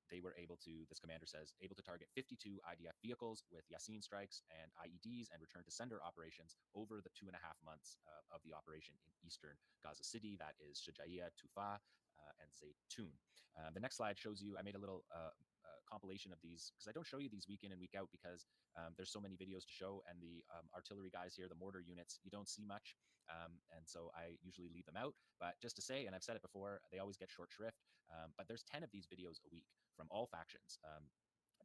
They were able to, this commander says, able to target 52 IDF vehicles with Yasin strikes and IEDs and return-to-sender operations over the 2.5 months of the operation in eastern Gaza City. That is Shujaiya, Tufah, and Zaytun. The next slide shows you, I made a little compilation of these because I don't show you these week in and week out because there's so many videos to show, and the artillery guys here, the mortar units, you don't see much, and so I usually leave them out. But just to say, and I've said it before, they always get short shrift, but there's 10 of these videos a week from all factions.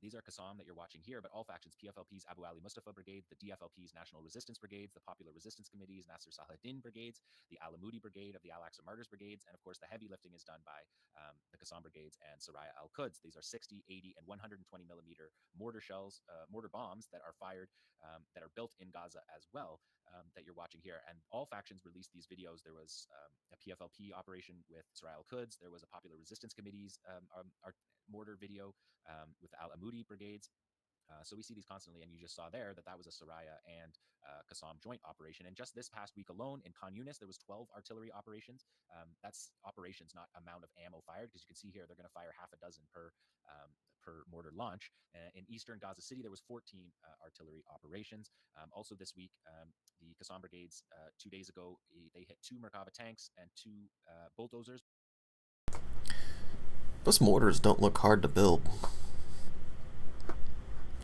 These are Qassam that you're watching here, but all factions: PFLP's Abu Ali Mustafa Brigade, the DFLP's National Resistance Brigades, the Popular Resistance Committee's Nasser Salahuddin Brigades, the Al-Amudi Brigade of the Al-Aqsa Martyrs Brigades, and of course the heavy lifting is done by the Qassam Brigades and Saraya al-Quds. These are 60, 80, and 120 millimeter mortar shells, mortar bombs that are fired, that are built in Gaza as well, that you're watching here. And all factions released these videos. There was a PFLP operation with Saraya al-Quds. There was a Popular Resistance Committee's mortar video with the Al-Amudi brigades. So we see these constantly, and you just saw there that was a Saraya and Qassam joint operation. And just this past week alone in Khan Yunis, there was 12 artillery operations. That's operations, not amount of ammo fired, because you can see here they're going to fire half a dozen per mortar launch. In eastern Gaza City, there was 14 artillery operations. Also this week, the Qassam brigades, 2 days ago, they hit 2 Merkava tanks and 2 bulldozers. Those mortars don't look hard to build.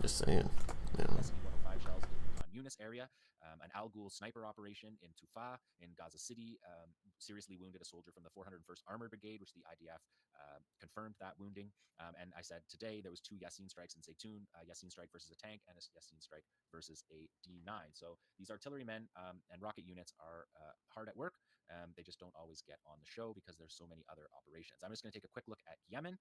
Just saying. Yeah. SE-105 shells in Khan Yunis area. An Al Ghul sniper operation in Tufah in Gaza City seriously wounded a soldier from the 401st Armored Brigade, which the IDF confirmed that wounding. And I said today there was 2 Yasin strikes in Zaytun, a Yasin strike versus a tank and a Yasin strike versus a D9. So these artillerymen and rocket units are hard at work. They just don't always get on the show because there's so many other operations. I'm just going to take a quick look at Yemen,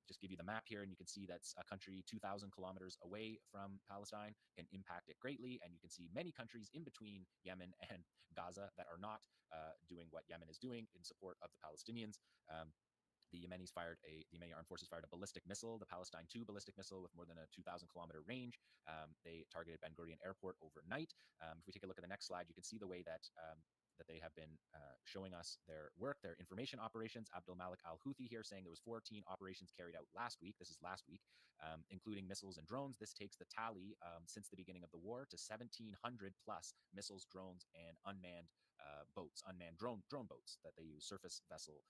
just give you the map here, and you can see that's a country 2,000 kilometers away from Palestine, can impact it greatly, and you can see many countries in between Yemen and Gaza that are not doing what Yemen is doing in support of the Palestinians. The Yemeni Armed Forces fired a ballistic missile, the Palestine 2 ballistic missile with more than a 2,000 kilometer range. They targeted Ben Gurion Airport overnight. If we take a look at the next slide, you can see the way that that they have been showing us their work, their information operations. Abdul Malik Al-Houthi here saying there was 14 operations carried out last week. This is last week, including missiles and drones. This takes the tally since the beginning of the war to 1,700 plus missiles, drones, and unmanned boats, unmanned drone boats that they use, surface vessel,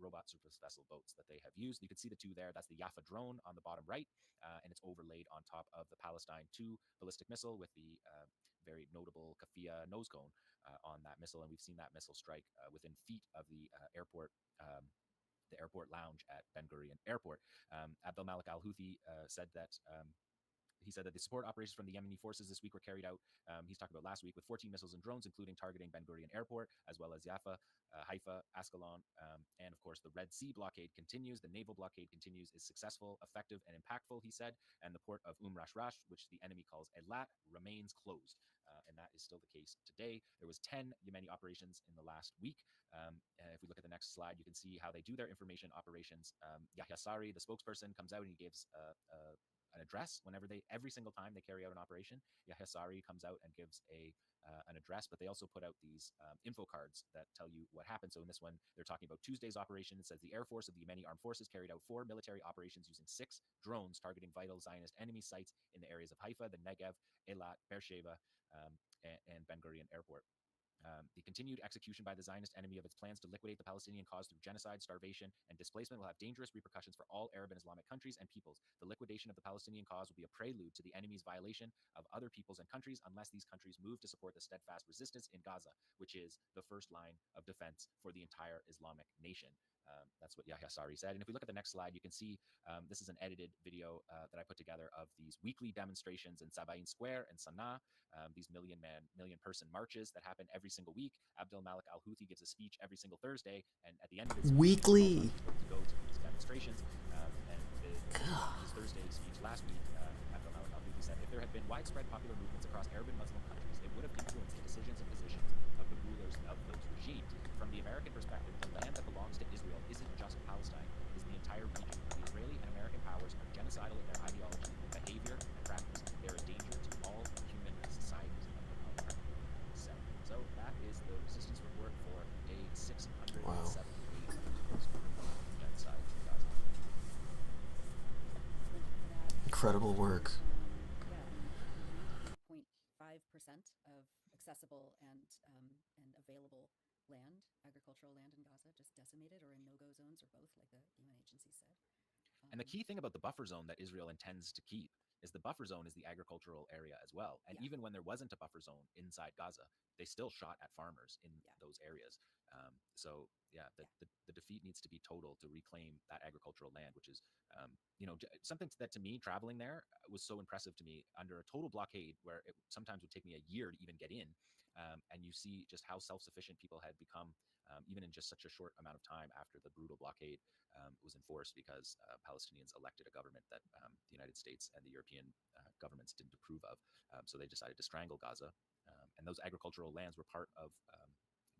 robot surface vessel boats that they have used. You can see the two there. That's the Yafa drone on the bottom right, and it's overlaid on top of the Palestine 2 ballistic missile with the very notable Kafia nose cone on that missile. And we've seen that missile strike within feet of the airport lounge at Ben Gurion Airport. Abdul Malik Al-Houthi said that he said that the support operations from the Yemeni forces this week were carried out, he's talking about last week, with 14 missiles and drones, including targeting Ben Gurion Airport, as well as Yafa, Haifa, Ascalon, and of course the Red Sea blockade continues. The naval blockade continues, is successful, effective, and impactful, he said, and the port of Rashrash, which the enemy calls Elat, remains closed. And that is still the case today. There was 10 Yemeni operations in the last week. And if we look at the next slide, you can see how they do their information operations. Yahya Sari, the spokesperson, comes out and he gives an address every single time they carry out an operation. Yahya Sari comes out and gives an address, but they also put out these info cards that tell you what happened. So in this one, they're talking about Tuesday's operation. It says the Air Force of the Yemeni Armed Forces carried out 4 military operations using 6 drones targeting vital Zionist enemy sites in the areas of Haifa, the Negev, Eilat, Beersheba, and Ben Gurion Airport. The continued execution by the Zionist enemy of its plans to liquidate the Palestinian cause through genocide, starvation, and displacement will have dangerous repercussions for all Arab and Islamic countries and peoples. The liquidation of the Palestinian cause will be a prelude to the enemy's violation of other peoples and countries unless these countries move to support the steadfast resistance in Gaza, which is the first line of defense for the entire Islamic nation. That's what Yahya Sari said. And if we look at the next slide, you can see this is an edited video that I put together of these weekly demonstrations in Sabain Square and Sana'a, these million person marches that happen every single week. Abdul Malik Al-Houthi gives a speech every single Thursday, and at the end of his weekly to go to these demonstrations. And his Thursday speech last week, Abdul Malik Al-Houthi said, if there had been widespread popular movements across Arab and Muslim countries, it would have influenced the decisions and positions of the rulers of those regimes. From the American perspective, the land that belongs to Israel isn't just Palestine, it is the entire region. The Israeli and American powers are genocidal in their ideology, behavior, and practice. They're a danger to all human societies of the planet. So that is the resistance report for day 678 of genocide in Gaza. Incredible work. 0.5% of accessible and available land, agricultural land in Gaza, just decimated or in no-go zones or both, like the UN agency said. And the key thing about the buffer zone that Israel intends to keep is the buffer zone is the agricultural area as well. And even when there wasn't a buffer zone inside Gaza, they still shot at farmers in those areas. The defeat needs to be total to reclaim that agricultural land, which is, something that to me, traveling there was so impressive to me under a total blockade where it sometimes would take me a year to even get in. And you see just how self-sufficient people had become, even in just such a short amount of time after the brutal blockade was enforced, because Palestinians elected a government that the United States and the European governments didn't approve of. So they decided to strangle Gaza. And those agricultural lands were part of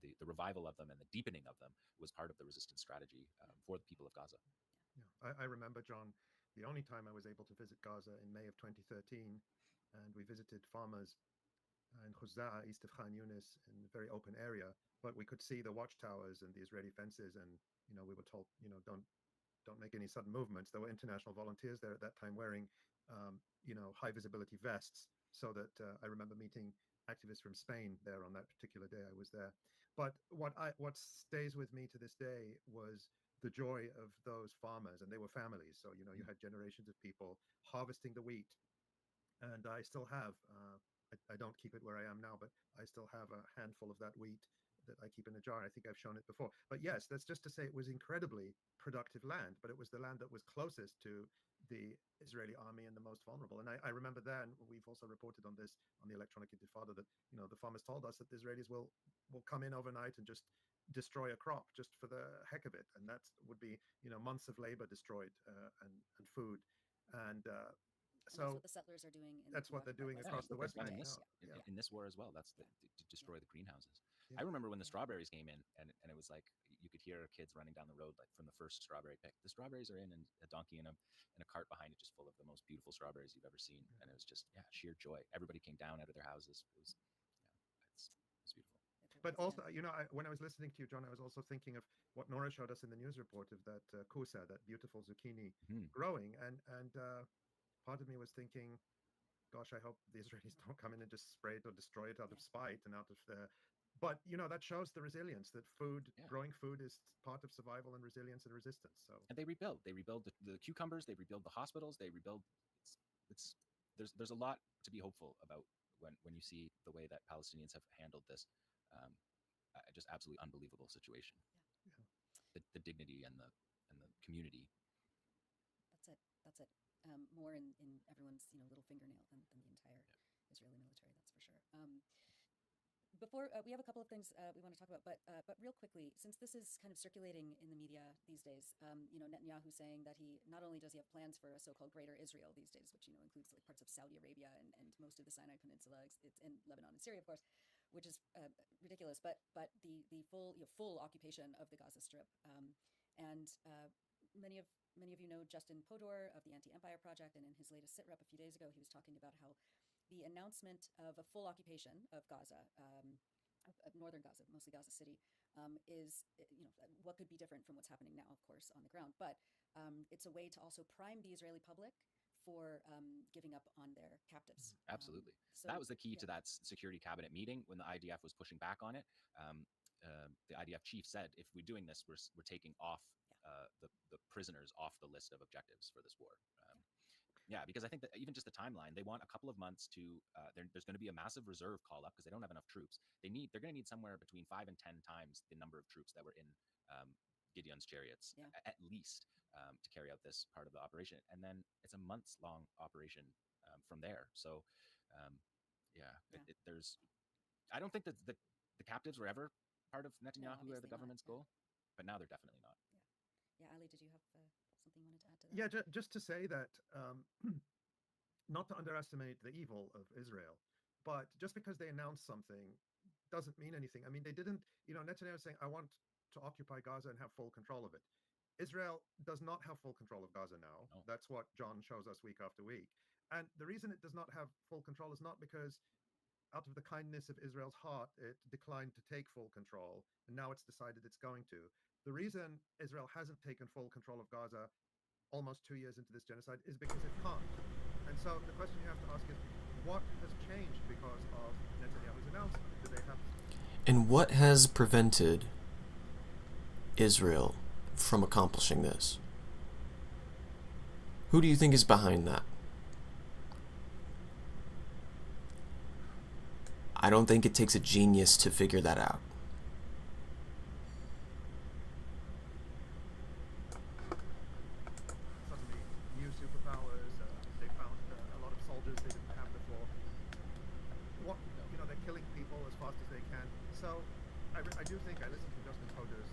the revival of them, and the deepening of them was part of the resistance strategy for the people of Gaza. Yeah, I remember, John, the only time I was able to visit Gaza in May of 2013, and we visited farmers in Khuzza'a, east of Khan Yunis, in a very open area, but we could see the watchtowers and the Israeli fences, and we were told, don't make any sudden movements. There were international volunteers there at that time wearing, high visibility vests, so that I remember meeting activists from Spain there on that particular day I was there. But what stays with me to this day was the joy of those farmers, and they were families. So you had generations of people harvesting the wheat, and I still have. I don't keep it where I am now, but I still have a handful of that wheat that I keep in a jar. I think I've shown it before. But yes, that's just to say it was incredibly productive land, but it was the land that was closest to the Israeli army and the most vulnerable. And I remember then, we've also reported on this on the Electronic Intifada, that the farmers told us that the Israelis will come in overnight and just destroy a crop just for the heck of it, and that would be months of labor destroyed, and food, and so that's what the settlers are doing. That's what they're doing across the West Bank in this war as well. That's to destroy the greenhouses. I remember when the strawberries came in, and it was like you could hear kids running down the road, like from the first strawberry pick. The strawberries are in, and a donkey and a cart behind it, just full of the most beautiful strawberries you've ever seen. And it was just sheer joy. Everybody came down out of their houses. It was it's beautiful. But also, when I was listening to you, John, I was also thinking of what Nora showed us in the news report of that kusa, that beautiful zucchini growing, and part of me was thinking, gosh, I hope the Israelis don't come in and just spray it or destroy it out of spite and out of the. But that shows the resilience that growing food is part of survival and resilience and resistance. So and they rebuild the cucumbers, they rebuild the hospitals, they rebuild. It's there's a lot to be hopeful about when you see the way that Palestinians have handled this just absolutely unbelievable situation. The dignity and the community. That's it. More in everyone's little fingernail than the entire Israeli military. That's for sure. Before we have a couple of things we want to talk about, but real quickly, since this is kind of circulating in the media these days, Netanyahu saying that he not only does he have plans for a so-called Greater Israel these days, which includes like parts of Saudi Arabia and most of the Sinai Peninsula, it's in Lebanon and Syria, of course, which is ridiculous. But the full occupation of the Gaza Strip, and many of you know Justin Podor of the Anti-Empire Project, and in his latest sit rep a few days ago, he was talking about how the announcement of a full occupation of Gaza, of northern Gaza, mostly Gaza City, is what could be different from what's happening now, of course, on the ground. But it's a way to also prime the Israeli public for giving up on their captives. Absolutely. So that was the key to that security cabinet meeting when the IDF was pushing back on it. The IDF chief said, if we're doing this, we're taking off the prisoners off the list of objectives for this war. Yeah, because I think that even just the timeline, they want a couple of months to. There's going to be a massive reserve call up because they don't have enough troops. They're going to need somewhere between 5 and 10 times the number of troops that were in Gideon's chariots, at least, to carry out this part of the operation. And then it's a months-long operation from there. So, there's. I don't think that the captives were ever part of Netanyahu or the government's goal, but now they're definitely not. Yeah, Ali, did you have something you wanted to add to that? Yeah, just to say that, not to underestimate the evil of Israel, but just because they announced something doesn't mean anything. I mean, they didn't, Netanyahu saying, I want to occupy Gaza and have full control of it. Israel does not have full control of Gaza now. No. That's what John shows us week after week. And the reason it does not have full control is not because out of the kindness of Israel's heart, it declined to take full control, and now it's decided it's going to. The reason Israel hasn't taken full control of Gaza almost 2 years into this genocide is because it can't. And so the question you have to ask is, what has changed because of Netanyahu's announcement? Do they have? And what has prevented Israel from accomplishing this? Who do you think is behind that? I don't think it takes a genius to figure that out. I do think I listened to Justin Podor's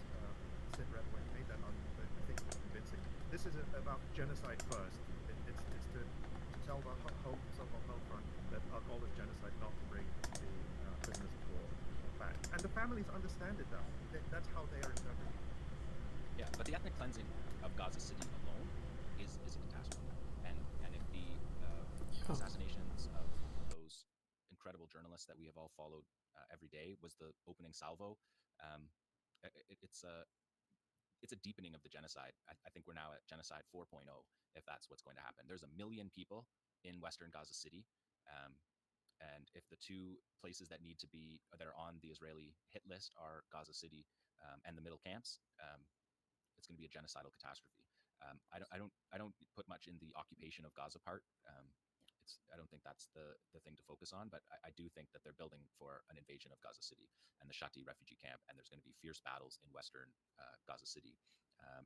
sit rep when he made that argument, but I think it's convincing. This is about genocide first. It's to tell the so-called home front that our goal is genocide, not to bring the prisoners of war back. And the families understand it now. That's how they are interpreting it. Yeah, but the ethnic cleansing of Gaza City alone is a catastrophe. And if the assassinations of those incredible journalists that we have all followed every day was the opening salvo, it's a deepening of the genocide. I think we're now at genocide 4.0, if that's what's going to happen. There's 1 million people in Western Gaza City, and if the two places that are on the Israeli hit list are Gaza City and the middle camps, it's going to be a genocidal catastrophe. I don't put much in the occupation of Gaza part. I don't think that's the thing to focus on, but I do think that they're building for an invasion of Gaza City and the Shati refugee camp, and there's going to be fierce battles in Western Gaza City.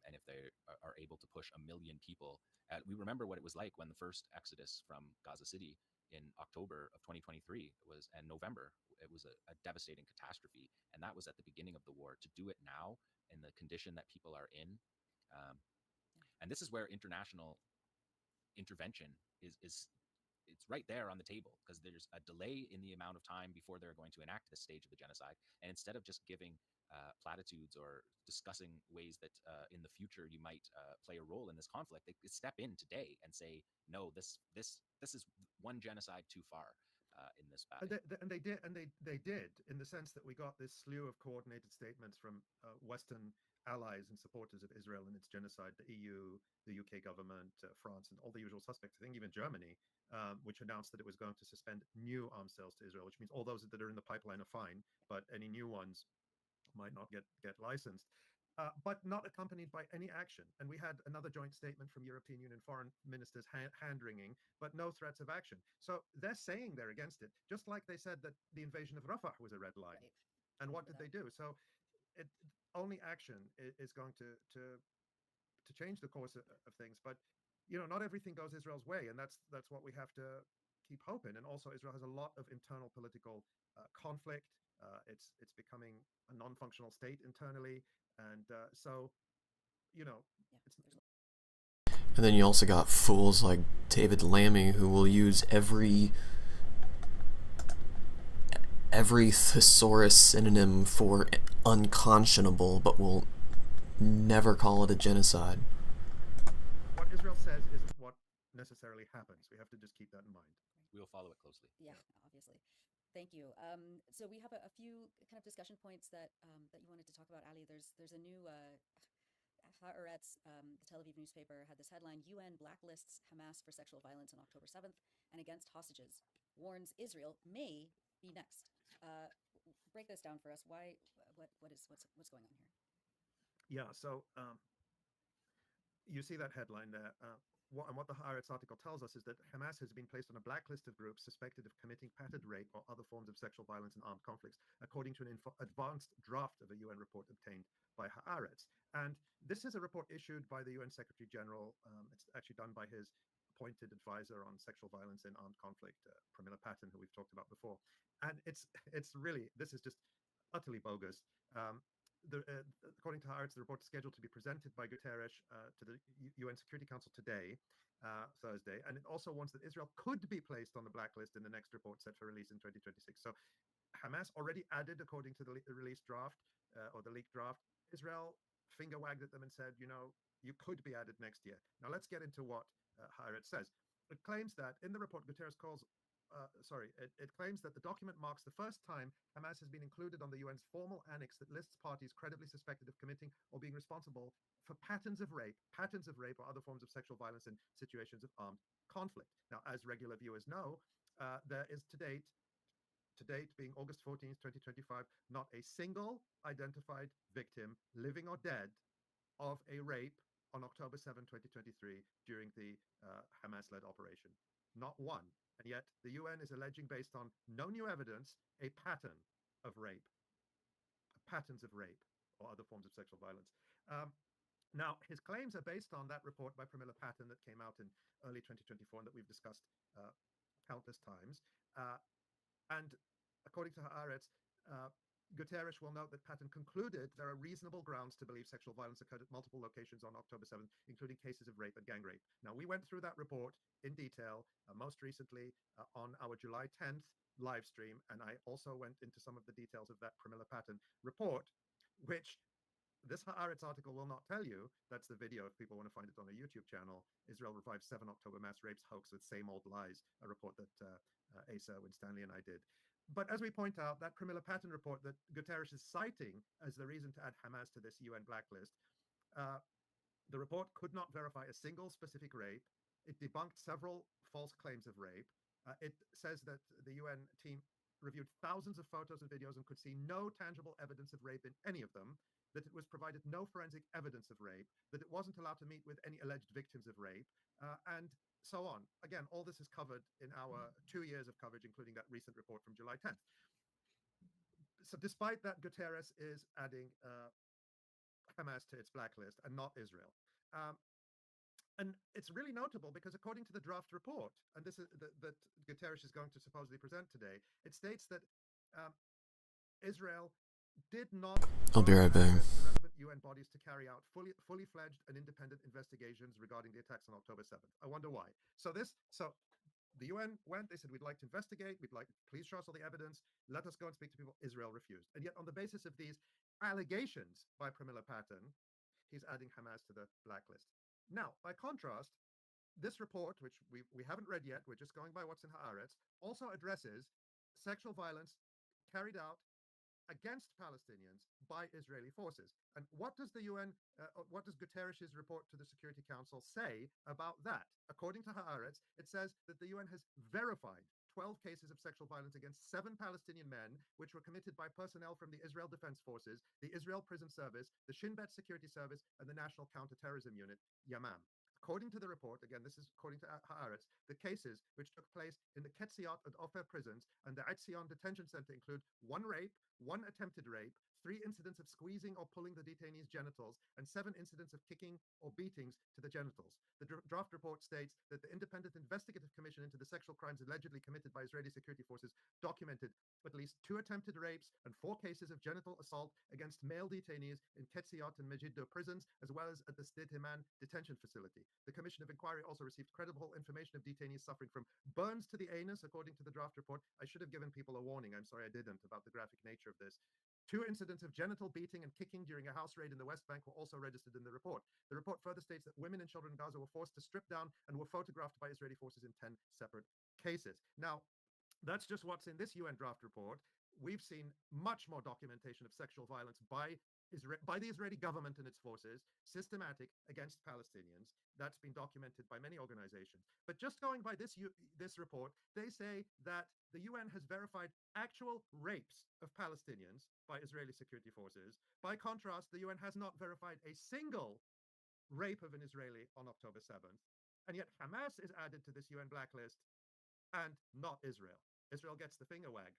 And if they are able to push 1 million people, we remember what it was like when the first exodus from Gaza City in October of 2023 and November. It was a devastating catastrophe, and that was at the beginning of the war. To do it now in the condition that people are in, and this is where international intervention is it's right there on the table, because there's a delay in the amount of time before they're going to enact this stage of the genocide. And instead of just giving platitudes or discussing ways that in the future you might play a role in this conflict, they step in today and say, no, this is one genocide too far. in this And battle. they did in the sense that we got this slew of coordinated statements from Western allies and supporters of Israel and its genocide, the EU, the UK government, France, and all the usual suspects. I think even Germany, which announced that it was going to suspend new arms sales to Israel, which means all those that are in the pipeline are fine, but any new ones might not get licensed. But not accompanied by any action. And we had another joint statement from European Union foreign ministers hand-wringing, but no threats of action. So they're saying they're against it, just like they said that the invasion of Rafah was a red line. Right. And what did they do? So only action is going to change the course of things. But not everything goes Israel's way, and that's what we have to keep hoping. And also, Israel has a lot of internal political conflict. It's becoming a non-functional state internally, and so it's. And then you also got fools like David Lammy who will use every thesaurus synonym for unconscionable, but will never call it a genocide. What Israel says isn't what necessarily happens. We have to just keep that in mind. We'll follow it closely. Yeah, obviously. Thank you. So we have a few kind of discussion points that that you wanted to talk about, Ali. There's a new Haaretz, the Tel Aviv newspaper, had this headline: UN blacklists Hamas for sexual violence on October 7th and against hostages, warns Israel may be next. Break this down for us. Why? What's going on here? Yeah. So you see that headline there. What the Haaretz article tells us is that Hamas has been placed on a blacklist of groups suspected of committing patterned rape or other forms of sexual violence in armed conflicts, according to an advanced draft of a UN report obtained by Haaretz. And this is a report issued by the UN Secretary General. It's actually done by his appointed advisor on sexual violence in armed conflict, Pramila Patten, who we've talked about before. And it's really, this is just utterly bogus. According to Haaretz, the report is scheduled to be presented by Guterres to the UN Security Council today, Thursday, and it also warns that Israel could be placed on the blacklist in the next report set for release in 2026. So Hamas already added, according to the release draft or the leaked draft, Israel finger wagged at them and said, you could be added next year. Now let's get into what Haaretz says. It claims that in the report, Guterres calls it claims that the document marks the first time Hamas has been included on the UN's formal annex that lists parties credibly suspected of committing or being responsible for patterns of rape or other forms of sexual violence in situations of armed conflict. Now, as regular viewers know, there is to date being August 14th, 2025, not a single identified victim, living or dead, of a rape on October 7, 2023, during the Hamas-led operation. Not one. And yet the UN is alleging, based on no new evidence, a pattern of rape, patterns of rape or other forms of sexual violence. Now, his claims are based on that report by Pramila Patten that came out in early 2024 and that we've discussed countless times. And according to Haaretz, Guterres will note that Patten concluded there are reasonable grounds to believe sexual violence occurred at multiple locations on October 7th, including cases of rape and gang rape. Now, we went through that report in detail, most recently on our July 10th live stream, and I also went into some of the details of that Pramila Patten report, which this Haaretz article will not tell you. That's the video if people want to find it on a YouTube channel. Israel revives 7 October mass rapes hoax with same old lies, a report that Asa Winstanley and I did. But as we point out, that Pramila Patten report that Guterres is citing as the reason to add Hamas to this UN blacklist, the report could not verify a single specific rape. It debunked several false claims of rape. It says that the UN team reviewed thousands of photos and videos and could see no tangible evidence of rape in any of them, that it was provided no forensic evidence of rape, that it wasn't allowed to meet with any alleged victims of rape, and so on. Again, all this is covered in our 2 years of coverage, including that recent report from July 10th. So despite that, Guterres is adding Hamas to its blacklist and not Israel. And it's really notable because according to the draft report, and this is that Guterres is going to supposedly present today, it states that Israel did not. I'll be right back. Relevant UN bodies to carry out fully fledged and independent investigations regarding the attacks on October 7th. I wonder why. So the UN went, they said, we'd like to investigate, please show us all the evidence, let us go and speak to people. Israel refused. And yet on the basis of these allegations by Pramila Patten, he's adding Hamas to the blacklist. Now, by contrast, this report, which we haven't read yet, we're just going by what's in Haaretz, also addresses sexual violence carried out against Palestinians by Israeli forces. And what does the UN, what does Guterres' report to the Security Council say about that? According to Haaretz, it says that the UN has verified 12 cases of sexual violence against 7 Palestinian men, which were committed by personnel from the Israel Defense Forces, the Israel Prison Service, the Shin Bet Security Service, and the National Counterterrorism Unit, Yamam. According to the report, again, this is according to Haaretz, the cases which took place in the Ketziot and Ofer prisons and the Etzion detention center include 1 rape, 1 attempted rape, 3 incidents of squeezing or pulling the detainees' genitals, and 7 incidents of kicking or beatings to the genitals. The draft report states that the Independent Investigative Commission into the sexual crimes allegedly committed by Israeli security forces documented at least 2 attempted rapes and 4 cases of genital assault against male detainees in Ketziot and Megiddo prisons, as well as at the Sde Teman detention facility. The Commission of Inquiry also received credible information of detainees suffering from burns to the anus, according to the draft report. I should have given people a warning. I'm sorry I didn't, about the graphic nature of this. 2 incidents of genital beating and kicking during a house raid in the West Bank were also registered in the report. The report further states that women and children in Gaza were forced to strip down and were photographed by Israeli forces in 10 separate cases. Now, that's just what's in this UN draft report. We've seen much more documentation of sexual violence by the Israeli government and its forces, systematic against Palestinians. That's been documented by many organizations. But just going by this report, they say that the UN has verified actual rapes of Palestinians by Israeli security forces. By contrast, the UN has not verified a single rape of an Israeli on October 7th. And yet Hamas is added to this UN blacklist and not Israel. Israel gets the finger wag.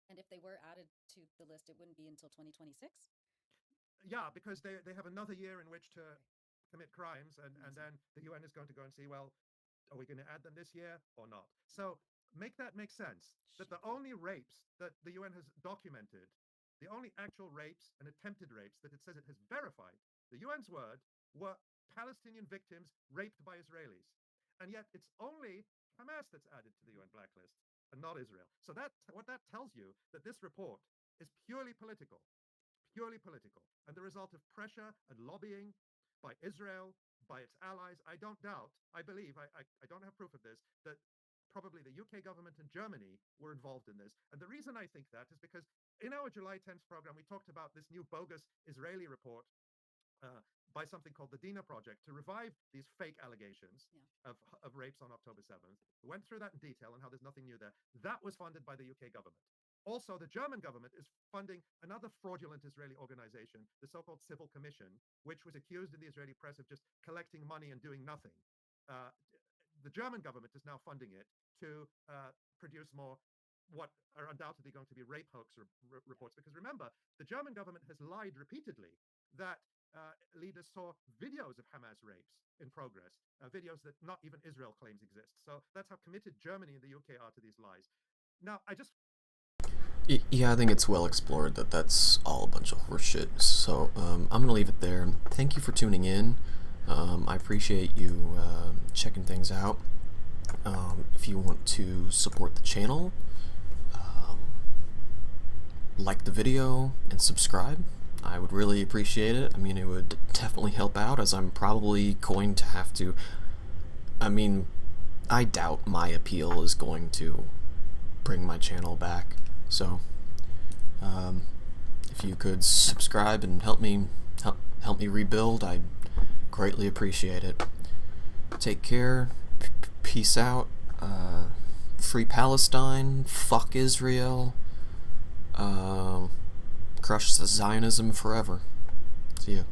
And if they were added to the list, it wouldn't be until 2026? Yeah, because they have another year in which to commit crimes, and then the UN is going to go and see, well, are we going to add them this year or not? So make that make sense, that the only rapes that the UN has documented, the only actual rapes and attempted rapes that it says it has verified, the UN's word, were Palestinian victims raped by Israelis. And yet it's only Hamas that's added to the UN blacklist and not Israel. So what that tells you, that this report is purely political, and the result of pressure and lobbying by Israel, by its allies. I don't doubt, I believe, I don't have proof of this, that probably the UK government and Germany were involved in this. And the reason I think that is because in our July 10th program, we talked about this new bogus Israeli report by something called the Dina Project to revive these fake allegations of rapes on October 7th. We went through that in detail and how there's nothing new there. That was funded by the UK government. Also, the German government is funding another fraudulent Israeli organization, the so-called Civil Commission, which was accused in the Israeli press of just collecting money and doing nothing. The German government is now funding it to produce more what are undoubtedly going to be rape hoax reports. Because remember, the German government has lied repeatedly that leaders saw videos of Hamas rapes in progress, videos that not even Israel claims exist. So that's how committed Germany and the UK are to these lies. Now, Yeah, I think it's well explored that that's all a bunch of horseshit. So I'm going to leave it there. Thank you for tuning in. I appreciate you checking things out. If you want to support the channel, like the video and subscribe. I would really appreciate it. I mean, it would definitely help out, as I'm probably going to have to... I mean, I doubt my appeal is going to bring my channel back. So, if you could subscribe and help me rebuild, I'd greatly appreciate it. Take care. Peace out. Free Palestine. Fuck Israel. Crush Zionism forever. See ya.